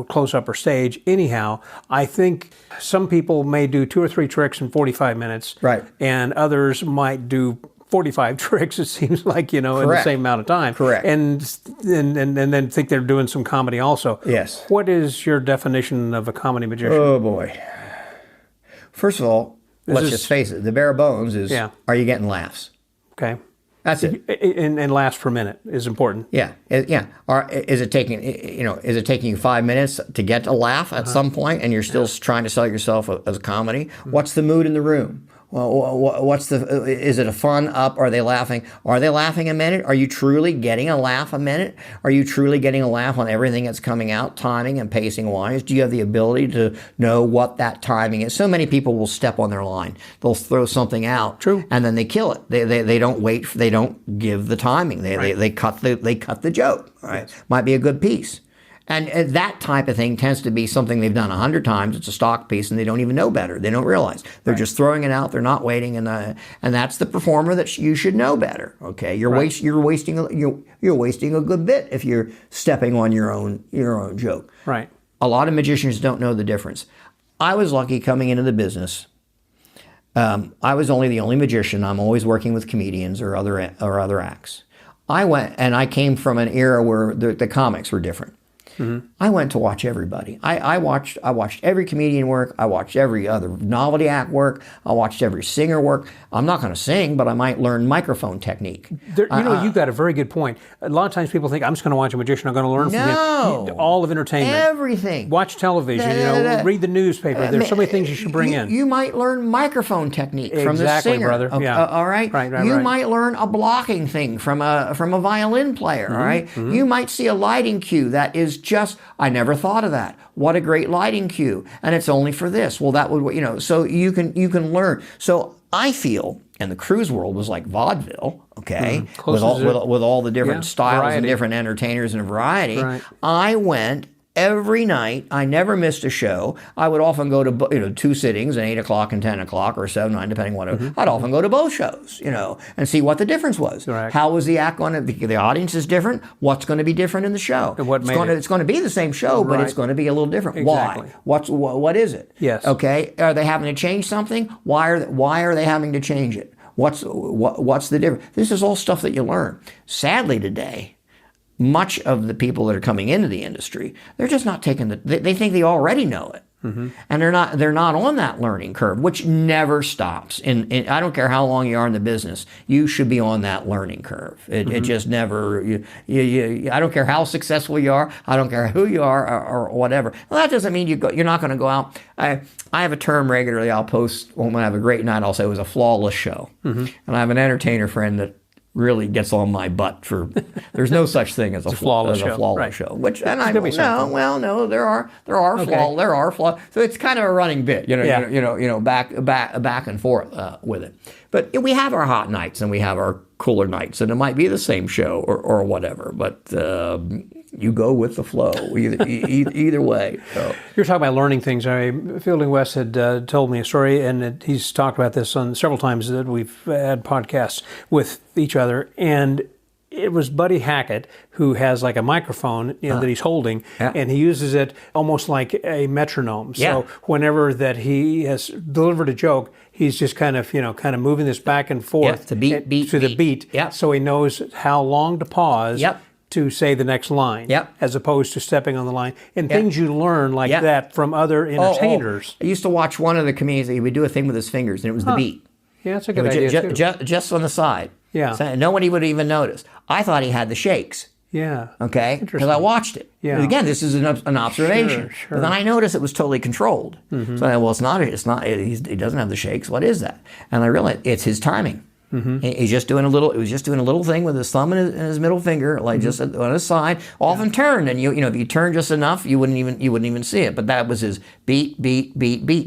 close up or stage. Anyhow, I think some people may do 2 or 3 tricks in 45 minutes. Right. And others might do 45 tricks, it seems like, in the same amount of time. Correct. And then think they're doing some comedy also. Yes. What is your definition of a comedy magician? Oh, boy. First of all, let's just face it. The bare bones is, are you getting laughs? Okay. That's it. And laughs per minute is important. Yeah. Or is it taking you 5 minutes to get a laugh at some point, and you're still trying to sell yourself as a comedy? Mm-hmm. What's the mood in the room? Well, is it a fun up? Are they laughing? Are they laughing a minute? Are you truly getting a laugh a minute? Are you truly getting a laugh on everything that's coming out, timing and pacing wise? Do you have the ability to know what that timing is? So many people will step on their line. They'll throw something out. True. And then they kill it. They don't wait. They don't give the timing. They cut the joke. All right. Yes. Might be a good piece. And that type of thing tends to be something they've done 100 times. It's a stock piece, and they don't even know better. They don't realize they're just throwing it out. They're not waiting, and that's the performer that you should know better. Okay, you're wasting a good bit if you're stepping on your own joke. Right. A lot of magicians don't know the difference. I was lucky coming into the business. I was the only magician. I'm always working with comedians or other acts. I came from an era where the comics were different. Mm-hmm. I went to watch everybody. I watched every comedian work. I watched every other novelty act work. I watched every singer work. I'm not going to sing, but I might learn microphone technique. You've got a very good point. A lot of times people think, I'm just going to watch a magician. I'm going to learn from him. All of entertainment. Everything. Watch television. Read the newspaper. There's so many things you should bring in. You might learn microphone technique from the singer. Brother. Yeah. All right. You might learn a blocking thing from a violin player. Mm-hmm. All right. Mm-hmm. You might see a lighting cue that is just, I never thought of that. What a great lighting cue. And it's only for this. Well, that would, so you can learn. So I feel, and the cruise world was like vaudeville, okay, with all the different styles variety. And different entertainers and variety. Right. I went every night. I never missed a show. I would often go to 2 sittings, at 8 o'clock and 10 o'clock, or 7, 9, depending what. Mm-hmm. I'd often go to both shows, and see what the difference was. Right. How was the act going to be? The audience is different. What's going to be different in the show? And it's going to be the same show, but it's going to be a little different. Exactly. Why? What is it? Yes. Okay. Are they having to change something? Why are they having to change it? What's the difference? This is all stuff that you learn. Sadly today, much of the people that are coming into the industry, they're just not taking they think they already know it. Mm-hmm. And they're not on that learning curve, which never stops. And I don't care how long you are in the business, you should be on that learning curve. It just never. I don't care how successful you are. I don't care who you are or whatever. Well, that doesn't mean you're not going to go out. I have a term regularly. I'll post when I have a great night. I'll say it was a flawless show. Mm-hmm. And I have an entertainer friend that really gets on my butt for. There's no such thing as a flawless show. Which there are flaws. So it's kind of a running bit, back and forth with it. But we have our hot nights and we have our cooler nights, and it might be the same show or whatever. But you go with the flow either way. So. You're talking about learning things. Fielding West had told me a story, and he's talked about this on several times that we've had podcasts with each other. And it was Buddy Hackett who has like a microphone that he's holding, and he uses it almost like a metronome. So whenever that he has delivered a joke, he's just kind of moving this back and forth to the beat. Yeah. So he knows how long to pause. To say the next line, as opposed to stepping on the line, and things you learn like that from other entertainers. I used to watch one of the comedians. He would do a thing with his fingers, and it was the beat. Yeah, that's a good idea too. Just on the side. Yeah, so nobody would even notice. I thought he had the shakes. Yeah. Okay. Because I watched it. Yeah. Again, this is an observation. Sure. But then I noticed it was totally controlled. So I, well, it's not. He doesn't have the shakes. What is that? And I realized it's his timing. He's just doing a little. It was just doing a little thing with his thumb and his middle finger, like just on his side, often turned. And you know, if you turn just enough, you wouldn't even see it. But that was his beat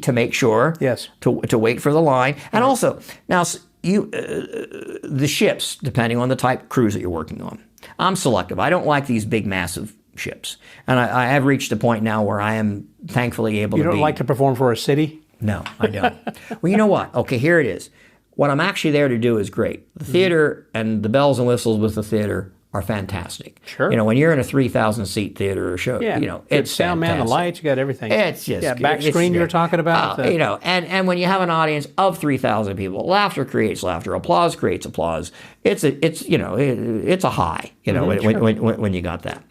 to make sure. Yes. To wait for the line, and also now the ships, depending on the type of cruise that you're working on. I'm selective. I don't like these big, massive ships, and I have reached a point now where I am thankfully able to. You don't like to perform for a city? No, I don't. Well, you know what? Okay, here it is. What I'm actually there to do is great. The theater and the bells and whistles with the theater are fantastic. Sure. You know, when you're in a 3,000 seat theater or show, you know, it's sound man, the lights, you got everything. It's just back screen you were talking about. You know, and when you have an audience of 3,000 people, laughter creates laughter, applause creates applause. It's a high. You know, when you got that.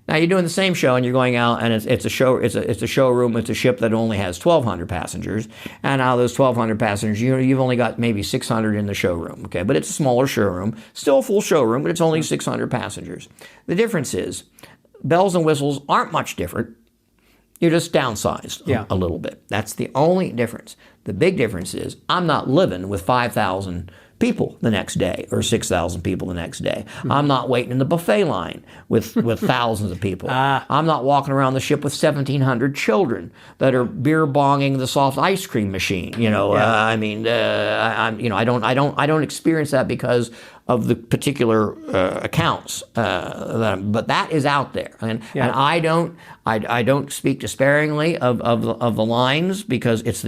Now you're doing the same show and you're going out and it's a showroom. It's a ship that only has 1,200 passengers, and out of those 1,200 passengers, you've only got maybe 600 in the showroom. Okay, but it's a smaller showroom, still a full showroom, but it's only 600 passengers. The difference is, bells and whistles aren't much different. You're just downsized a little bit. That's the only difference. The big difference is I'm not living with 5,000 people the next day or 6,000 people the next day. I'm not waiting in the buffet line with thousands of people. I'm not walking around the ship with 1,700 children that are beer bonging the soft ice cream machine. You know, I don't experience that because of the particular accounts. But that is out there, and I don't speak disparagingly of the lines because it's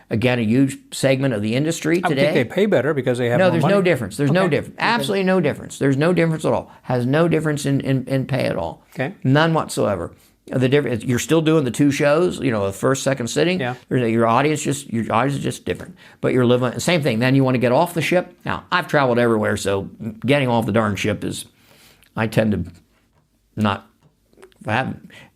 again a huge segment of the industry today. I think they pay better because they have more there's money. no difference. There's no difference. Absolutely no difference. There's no difference at all. Has no difference in pay at all. Okay. None whatsoever. The difference, you're still doing the two shows, you know, the first, second sitting. Yeah. Your audience is just different. But you're living same thing. Then you want to get off the ship. Now, I've traveled everywhere, so getting off the darn ship is, I tend to not.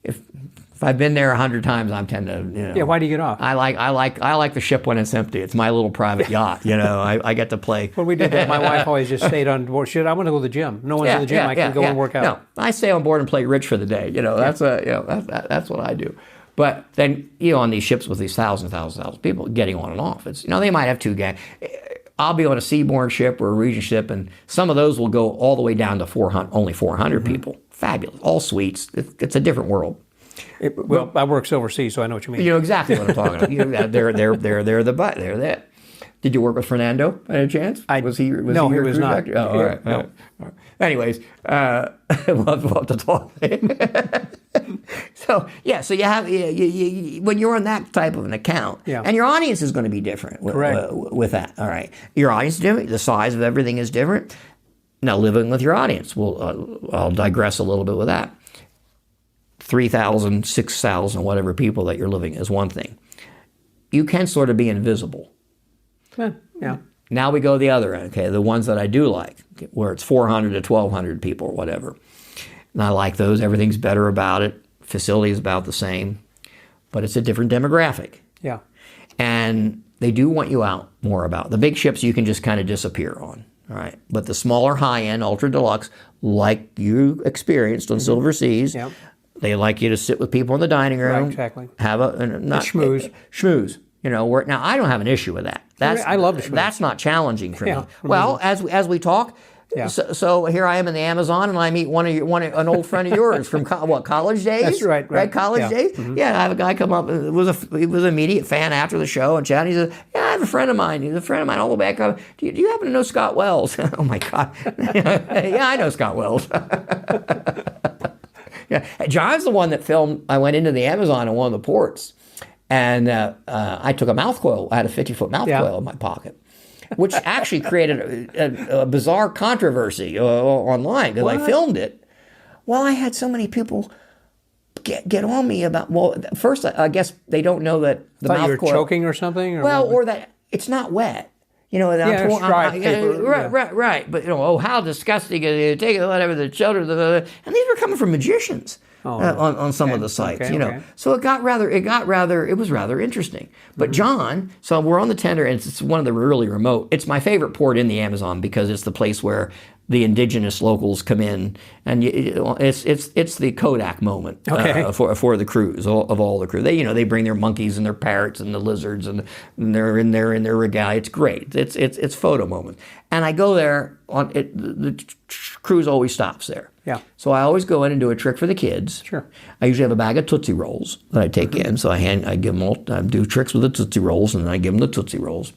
If I've been there 100 times, I tend to, you know. Yeah, why do you get off? I like the ship when it's empty. It's my little private yacht, you know. I get to play. When we did that, my wife always just stayed on board. I want to go to the gym. No one's in the gym. I can go and work out. No, I stay on board and play rich for the day. You know, that's what I do. But then, you know, on these ships with these thousand people getting on and off, it's, you know, they might have two gangs. I'll be on a seaborne ship or a region ship, and some of those will go all the way down to 400, only 400 people. Fabulous, all suites. It's a different world. Well, I work overseas, so I know what you mean. You know exactly what I'm talking about. They're the butt. They're that. Did you work with Fernando by any chance? Was he? No, he was not. Oh, all right. No. All right. Anyways, we'll have to talk. So you have when you're on that type of an account, and your audience is going to be different. With that, all right. Your audience is different. The size of everything is different. Now, living with your audience, I'll digress a little bit with that. 3,000, 6,000, whatever people that you're living is one thing. You can sort of be invisible. Yeah. Now we go the other end, okay, the ones that I do like, where it's 400 to 1,200 people or whatever. And I like those. Everything's better about it. Facility is about the same, but it's a different demographic. Yeah. And they do want you out more about. The big ships you can just kind of disappear on, all right? But the smaller, high-end, ultra-deluxe, like you experienced on Silver Seas, they like you to sit with people in the dining room. Right, exactly. Have a schmooze. Schmooze. You know, now I don't have an issue with that. I love the schmooze. That's not challenging for me. Well, as we talk, so here I am in the Amazon, and I meet an old friend of yours from college days. That's right. Right, college days. Mm-hmm. Yeah, I have a guy come up. He was an immediate fan after the show and chat. He says, "Yeah, I have a friend of mine. He's a friend of mine all the way back. Do you happen to know Scott Wells?" Oh my God. Yeah, I know Scott Wells. Yeah, John's the one that filmed. I went into the Amazon in one of the ports, and I took a mouth coil. I had a 50-foot mouth coil in my pocket, which actually created a bizarre controversy online because I filmed it. Well, I had so many people get on me about, well, first, I guess they don't know that the mouth you were coil, choking or something? or that it's not wet. You know, dry paper. Right. But, how disgusting it is. Take whatever the children, and these were coming from magicians. On some of the sites, okay. So it was rather interesting. But John, so we're on the tender, and it's one of the really remote. It's my favorite port in the Amazon because it's the place where the indigenous locals come in, and it's the Kodak moment for the crews, of all the crew. They bring their monkeys and their parrots and the lizards, and they're in their regalia. It's great. It's photo moment. And I go there on it. The cruise always stops there. Yeah. So I always go in and do a trick for the kids. Sure. I usually have a bag of Tootsie Rolls that I take in. So I give them all. I do tricks with the Tootsie Rolls, and then I give them the Tootsie Rolls.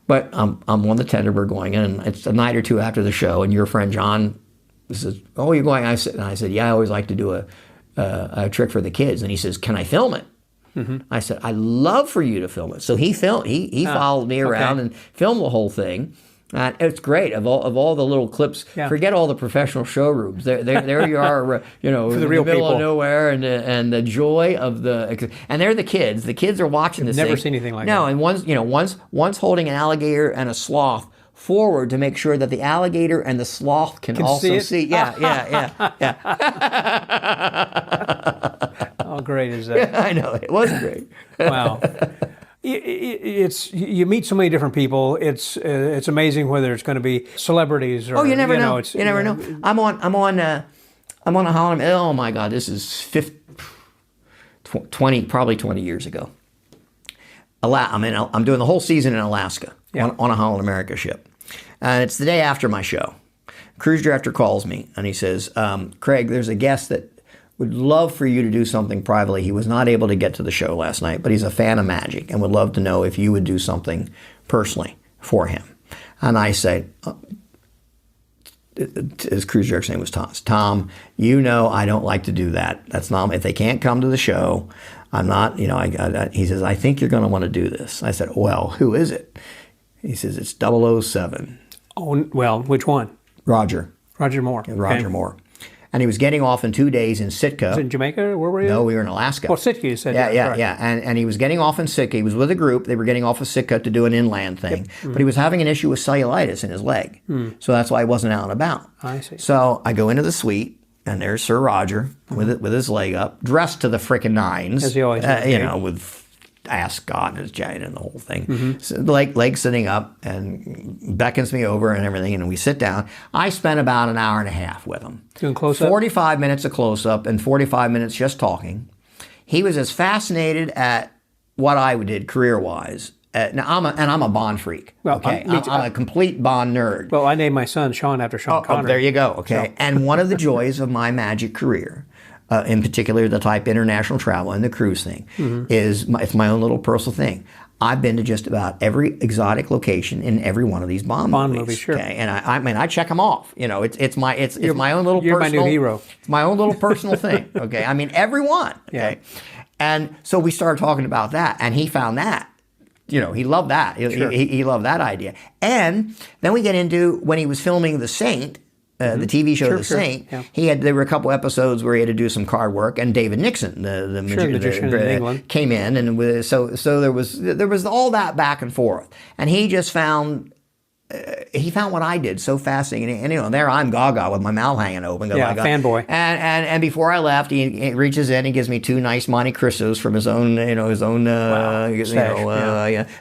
But I'm on the tender. We're going in, and it's a night or two after the show. And your friend John says, "Oh, you're going?" I said, "Yeah, I always like to do a trick for the kids." And he says, "Can I film it?" I said, "I'd love for you to film it." So he filmed. He followed me around and filmed the whole thing. It's great. Of all the little clips, forget all the professional showrooms. There you are, For the real in the middle people. of nowhere, and the joy of and they're the kids. The kids are watching this. Never thing. seen anything like no, that. And one's holding an alligator and a sloth forward to make sure that the alligator and the sloth can also see. Yeah. How great is that? I know, it was great. Wow. You meet so many different people. It's amazing whether it's going to be celebrities or you never know. You never know. I'm on a holiday. Oh my God, this is 20 years ago. I'm doing the whole season in Alaska on a Holland America ship, and it's the day after my show. Cruise director calls me and he says, "Craig, there's a guest that would love for you to do something privately. He was not able to get to the show last night, but he's a fan of magic and would love to know if you would do something personally for him." And I say, his cruise director's name was Tom, I don't like to do that. That's not, if they can't come to the show, I'm not, he says, "I think you're going to want to do this." I said, "Well, who is it?" He says, "It's 007. Oh, well, which one? Roger Moore. Moore. And he was getting off in 2 days in Sitka. Was it in Jamaica? Where were you? No, we were in Alaska. Well, Sitka, you said. Yeah. And he was getting off in Sitka. He was with a group. They were getting off of Sitka to do an inland thing. Yep. Mm-hmm. But he was having an issue with cellulitis in his leg. So that's why he wasn't out and about. I see. So I go into the suite, and there's Sir Roger with his leg up, dressed to the frickin' nines. As he always is. With ascot and his jacket and the whole thing. So, leg sitting up, and beckons me over and everything, and we sit down. I spent about an hour and a half with him. Doing close-up? 45 minutes of close-up and 45 minutes just talking. He was as fascinated at what I did career-wise. Now I'm a Bond freak. Well, okay, I'm a complete Bond nerd. Well, I named my son Sean after Sean Connery. Oh, there you go. Okay, so. And one of the joys of my magic career, in particular the type international travel and the cruise thing, is it's my own little personal thing. I've been to just about every exotic location in every one of these Bond movies. Sure. Okay, and I check them off. It's my own little. You're personal, my new hero. It's my own little personal thing. Okay, I mean every one. Okay, and so we started talking about that, and he found that. He loved that. Sure. He loved that idea. And then we get into when he was filming The Saint, the TV show The Saint. Yeah. There were a couple episodes where he had to do some card work, and David Nixon, the magician in England, came in, and so there was all that back and forth, and he just found. He found what I did so fascinating, and there I'm gaga with my mouth hanging open. Fanboy. And before I left, he reaches in, he gives me 2 nice Monte Cristos from his own, and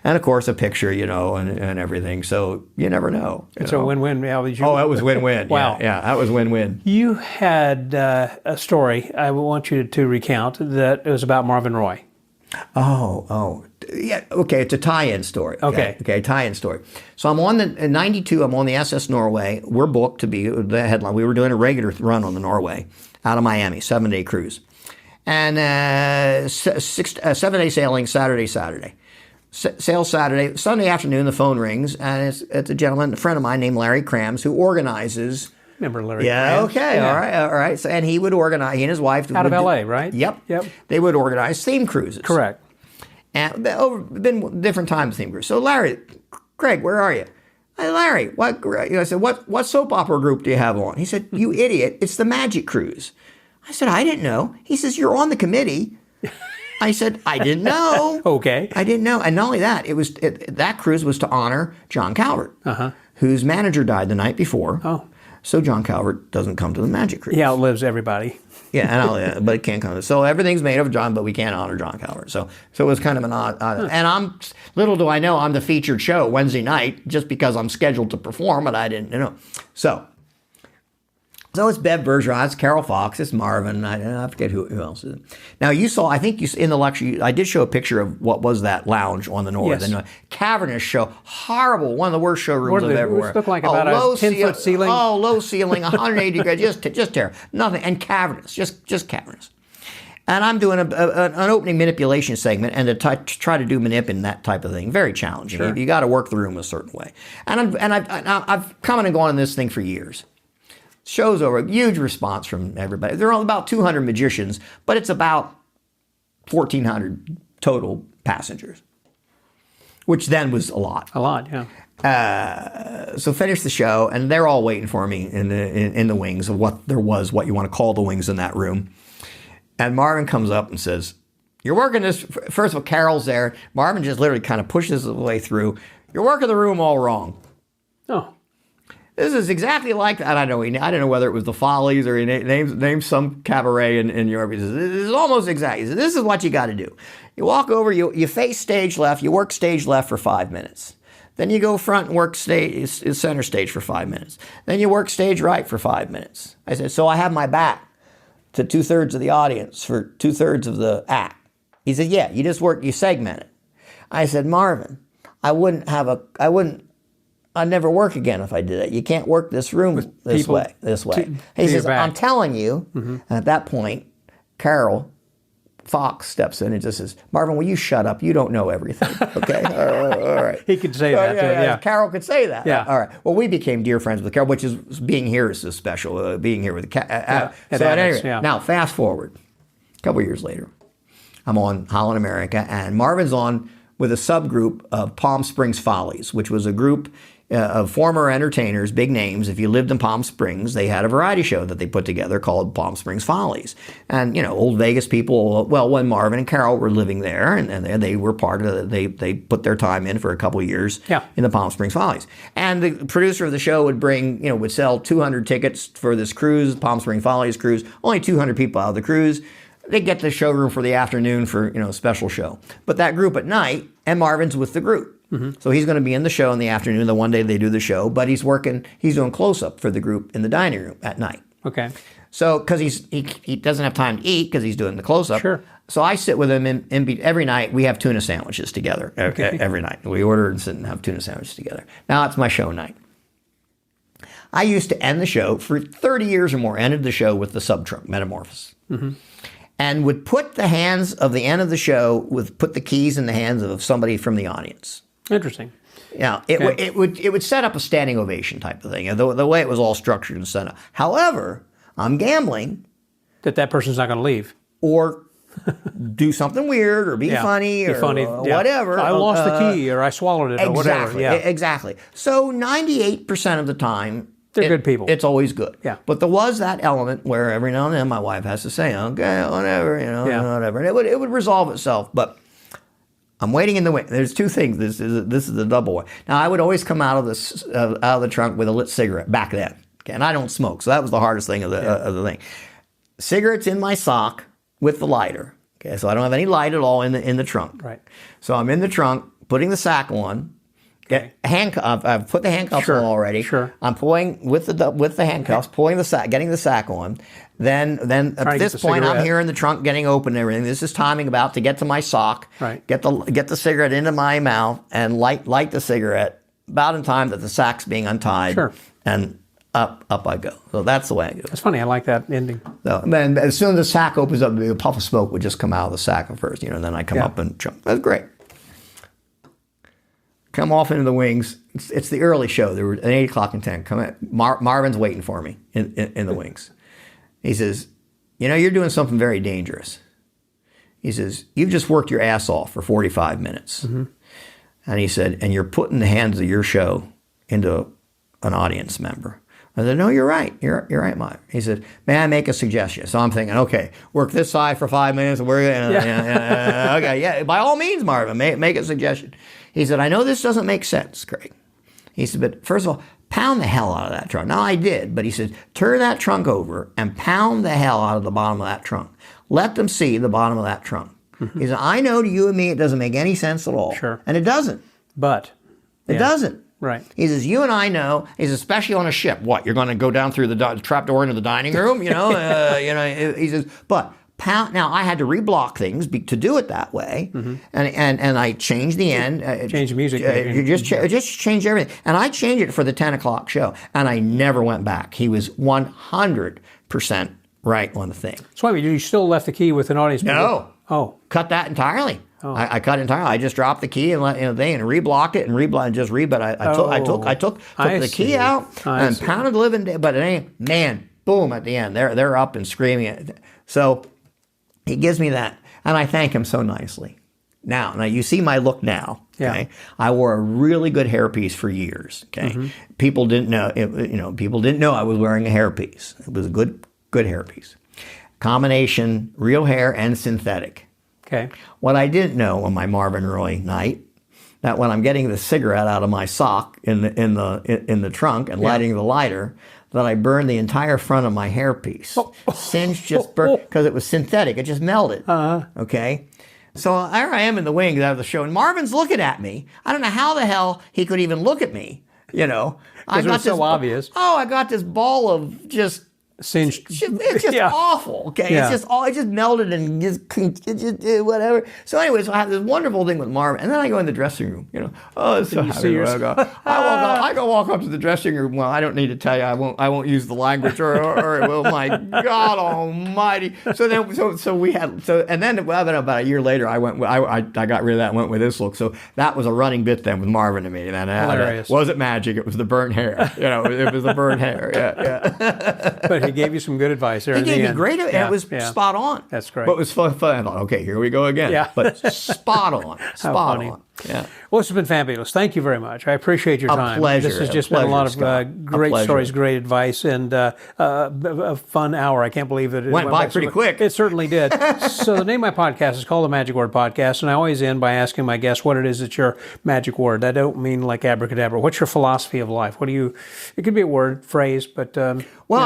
of course a picture, and everything. So you never know. It's a win-win. That was win-win. Wow. Yeah, that was win-win. You had a story I want you to recount that it was about Marvyn Roy. Oh. Yeah, okay, it's a tie-in story. Okay, tie-in story. So in 92, I'm on the SS Norway. We're booked to be the headline. We were doing a regular run on the Norway out of Miami, 7-day cruise. And 7-day sailing, Saturday. Sail Saturday. Sunday afternoon, the phone rings, and it's a gentleman, a friend of mine named Larry Krams, who organizes... Remember Larry? Yeah, Krams? okay, Yeah. all right. So, and he would organize, he and his wife... Out of L.A., right? Yep. They would organize theme cruises. Correct. And been different times theme cruises. So Larry, Craig, where are you? I said, Larry, I said, what soap opera group do you have on? He said, you idiot, it's the Magic Cruise. I said, I didn't know. He says, you're on the committee. I said, I didn't know. Okay. I didn't know. And not only that, that cruise was to honor John Calvert, whose manager died the night before. Oh. So John Calvert doesn't come to the Magic Cruise. He outlives everybody. Yeah, but it can't come. So everything's made of John, but we can't honor John Calvert. So it was kind of an odd. And little do I know, I'm the featured show Wednesday night just because I'm scheduled to perform, but I didn't know. So it's Bev Bergeron, it's Carol Fox, it's Marvyn, I forget who else is it. Now I think in the lecture, I did show a picture of what was that lounge on the north. Yes. And cavernous show, horrible, one of the worst showrooms I've ever worked. It looked like about a 10-foot ceiling. Oh, low ceiling, 180 degrees, just terrible. Nothing, and cavernous, just cavernous. And I'm doing an opening manipulation segment, and to try to do manipulating that type of thing, very challenging. Sure. You got to work the room a certain way. And I've come and gone on this thing for years. Show's over, a huge response from everybody. There are about 200 magicians, but it's about 1,400 total passengers, which then was a lot. A lot, yeah. So finish the show, and they're all waiting for me in the wings of what you want to call the wings in that room. And Marvyn comes up and says, you're working this, first of all, Carol's there. Marvyn just literally kind of pushes his way through. You're working the room all wrong. Oh. This is exactly like that. I don't know whether it was the Follies or he named some cabaret in Europe. He says, this is almost exact. He says, this is what you got to do. You walk over, you face stage left, you work stage left for 5 minutes. Then you go front and work center stage for 5 minutes. Then you work stage right for 5 minutes. I said, so I have my back to 2/3 of the audience for 2/3 of the act. He said, yeah, you segment it. I said, Marvyn, I'd never work again if I did it. You can't work this room this way. He says, I'm telling you. And at that point, Carol Fox steps in and just says, Marvyn, will you shut up? You don't know everything. Okay? All right. He could say that. Yeah. Council could say that. Yeah. All right. Well, we became dear friends with Carol, which is being here is special. Being here with so at any rate, now fast forward a couple years later. I'm on Holland America, and Marvyn's on with a subgroup of Palm Springs Follies, which was a group of former entertainers, big names. If you lived in Palm Springs, they had a variety show that they put together called Palm Springs Follies. And, old Vegas people, well, when Marvyn and Carol were living there, and they were part of it, they put their time in for a couple of years in the Palm Springs Follies. And the producer of the show would would sell 200 tickets for this cruise, Palm Springs Follies cruise, only 200 people out of the cruise. They get the showroom for the afternoon for, a special show. But that group at night, and Marvyn's with the group. So he's going to be in the show in the afternoon, the one day they do the show, but he's doing close-up for the group in the dining room at night. Okay. So, because he doesn't have time to eat because he's doing the close-up. Sure. So I sit with him every night. We have tuna sandwiches together every night. We order and sit and have tuna sandwiches together. Now it's my show night. I used to end the show for 30 years or more, ended the show with the sub-trunk, Metamorphosis. And would put the hands of the end of the show, put the keys in the hands of somebody from the audience. Interesting. Yeah, it would set up a standing ovation type of thing, the way it was all structured and set up. However, I'm gambling that person's not going to leave. Or do something weird or be funny or whatever. I lost the key or I swallowed it or whatever. Yeah. Exactly. So 98% of the time, they're good people. It's always good. Yeah. But there was that element where every now and then my wife has to say, okay, whatever, whatever. And it would resolve itself. But I'm waiting in the wing. There's two things. This is the double one. Now, I would always come out of the trunk with a lit cigarette back then. Okay, and I don't smoke, so that was the hardest thing of the thing. Cigarettes in my sock with the lighter. Okay, so I don't have any light at all in the trunk. Right. So I'm in the trunk, putting the sack on. I've put the handcuffs on already. Sure. I'm pulling with the handcuffs, pulling the sack, getting the sack on. Then at this point, I'm here in the trunk, getting open and everything. This is timing about to get to my sock. Right. Get the cigarette into my mouth and light the cigarette about in time that the sack's being untied. Sure. And up I go. So that's the way I do it. That's funny. I like that ending. So, and as soon as the sack opens up, a puff of smoke would just come out of the sack at first, and then I come up and jump. That's great. Come off into the wings. It's the early show. There were at 8 o'clock and 10. Come in. Marvyn's waiting for me in the wings. He says, you're doing something very dangerous. He says, you've just worked your ass off for 45 minutes. And he said, and you're putting the hands of your show into an audience member. I said, no, you're right. You're right, Marvin. He said, may I make a suggestion? So I'm thinking, okay, work this side for 5 minutes. Okay, yeah, by all means, Marvin, make a suggestion. He said, I know this doesn't make sense, Craig. He said, but first of all, pound the hell out of that trunk. Now, I did, but he said, turn that trunk over and pound the hell out of the bottom of that trunk. Let them see the bottom of that trunk. He said, I know to you and me it doesn't make any sense at all. Sure. And it doesn't. But. It doesn't. Right. He says, you and I know, he says, especially on a ship, what, you're going to go down through the trap door into the dining room, he says, but pound, now I had to reblock things to do it that way, and I changed the end. Change the music. Just change everything. And I changed it for the 10 o'clock show, and I never went back. He was 100% right on the thing. So wait, you still left the key with an audience member? No. Oh. Cut that entirely. Oh. I cut it entirely. I just dropped the key and let thing and reblocked it and just but I took the key out and pounded the living day. But it ain't, man, boom at the end. They're up and screaming. So he gives me that, and I thank him so nicely. Now you see my look now. Okay, Yeah. I wore a really good hairpiece for years. Okay, people didn't know. People didn't know I was wearing a hairpiece. It was a good hairpiece, combination real hair and synthetic. Okay. What I didn't know on my Marvin Roy night, that when I'm getting the cigarette out of my sock in the trunk and lighting the lighter, that I burned the entire front of my hairpiece. Singed, just burnt, because it was synthetic. It just melted. Okay? So there I am in the wings out of the show, and Marvin's looking at me. I don't know how the hell he could even look at me, Because it was so obvious. Oh, I got this ball of just... Singed. It's just awful. Okay, Yeah. it just melted and just whatever. So, anyways, I have this wonderful thing with Marvin, and then I go in the dressing room. Oh, it's so happy. I go walk up to the dressing room. Well, I don't need to tell you. I won't use the language or well, my God Almighty. So then about a year later, I got rid of that and went with this look. So that was a running bit then with Marvin and me. And Hilarious. Wasn't magic. It was the burnt hair. It was the burnt hair. Yeah. But he gave you some good advice there. He gave me great advice. It was spot on. That's great. But it was fun. I thought, okay, here we go again. Yeah. But spot on. Spot funny. on. Yeah. Well, this has been fabulous. Thank you very much. I appreciate your time. Pleasure. This has just been a lot of great pleasure. stories, great advice, and a fun hour. I can't believe it went by pretty quick. It certainly did. So the name of my podcast is called The Magic Word Podcast, and I always end by asking my guests what it is that's your magic word. I don't mean like abracadabra. What's your philosophy of life? It could be a word, phrase, but I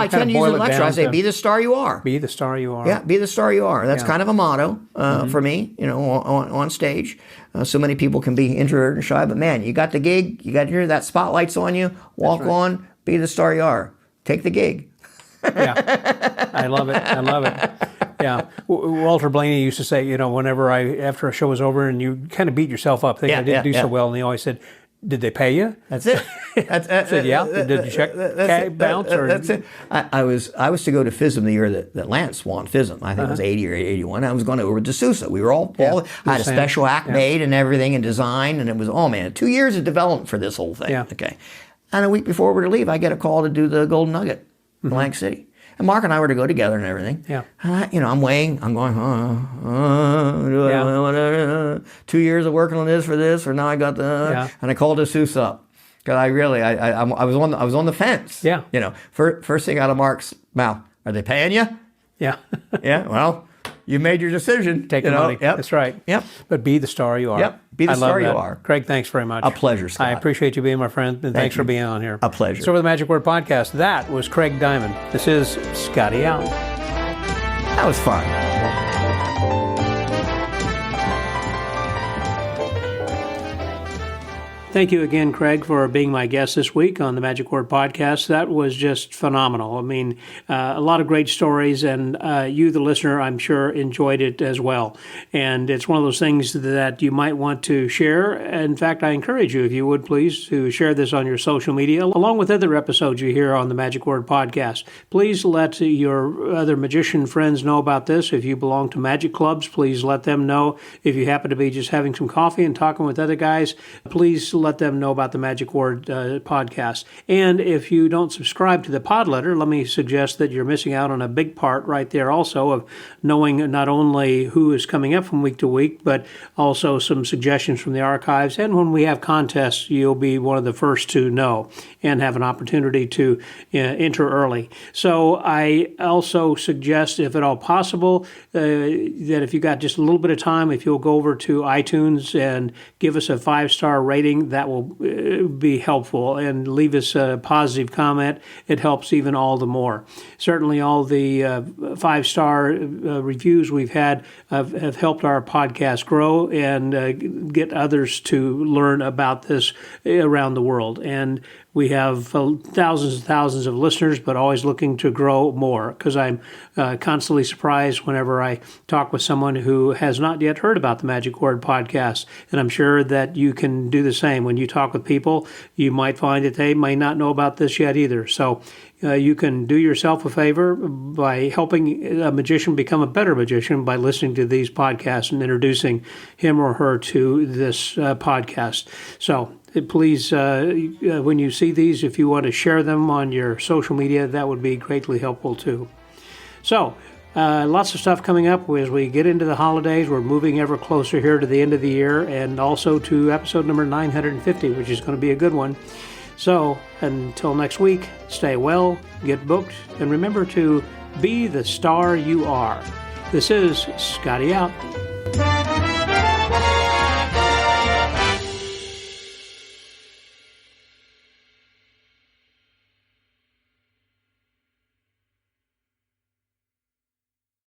tend to use it in a lecture. I say, be the star you are. Be the star you are. Yeah, be the star you are. That's kind of a motto for me, on stage. So many people can be introverted and shy, but man, you got the gig, you got that spotlight's on you, walk on, be the star you are. Take the gig. Yeah, I love it. Yeah, Walter Blaney used to say, whenever after a show was over and you kind of beat yourself up, thinking I didn't do so well, and he always said, did they pay you? That's it. I said, yeah. Did you check bounce? That's it. I was to go to FISM the year that Lance won FISM. I think it was 80 or 81. I was going over to Sousa. We were all I had a special act made and everything and design, and it was 2 years of development for this whole thing. Yeah. Okay. And a week before we were to leave, I get a call to do the Golden Nugget in Atlantic City. And Mark and I were to go together and everything. Yeah. And I'm weighing. I'm going, whatever. 2 years of working on this, or now I got the. And I called Sousa up because I was on the fence. Yeah. First thing out of Mark's mouth, are they paying you? Yeah. Yeah. Well, you made your decision. Take the money. Yep. That's right. Yep. But be the star you are. Yep. Be the star you are. Craig, thanks very much. A pleasure, Scott. I appreciate you being my friend, and thanks for being on here. A pleasure. So for the Magic Word Podcast, that was Craig Diamond. This is Scotty out. That was fun. Thank you again, Craig, for being my guest this week on the Magic Word Podcast. That was just phenomenal. I mean, a lot of great stories, and you, the listener, I'm sure enjoyed it as well. And it's one of those things that you might want to share. In fact, I encourage you, if you would please, to share this on your social media, along with other episodes you hear on the Magic Word Podcast. Please let your other magician friends know about this. If you belong to magic clubs, please let them know. If you happen to be just having some coffee and talking with other guys, please let let them know about the Magic Word podcast. And if you don't subscribe to the pod letter, let me suggest that you're missing out on a big part right there also of knowing not only who is coming up from week to week, but also some suggestions from the archives. And when we have contests, you'll be one of the first to know and have an opportunity to enter early. So I also suggest, if at all possible, that if you got just a little bit of time, if you'll go over to iTunes and give us a 5-star rating, that will be helpful, and leave us a positive comment. It helps even all the more. Certainly all the 5-star reviews we've had have helped our podcast grow and get others to learn about this around the world. And we have thousands and thousands of listeners, but always looking to grow more, because I'm constantly surprised whenever I talk with someone who has not yet heard about the Magic Word podcast. And I'm sure that you can do the same. When you talk with people, you might find that they may not know about this yet either. So you can do yourself a favor by helping a magician become a better magician by listening to these podcasts and introducing him or her to this podcast. So please, when you see these, if you want to share them on your social media, that would be greatly helpful too. So, lots of stuff coming up as we get into the holidays. We're moving ever closer here to the end of the year, and also to episode number 950, which is going to be a good one. So, until next week, stay well, get booked, and remember to be the star you are. This is Scotty out.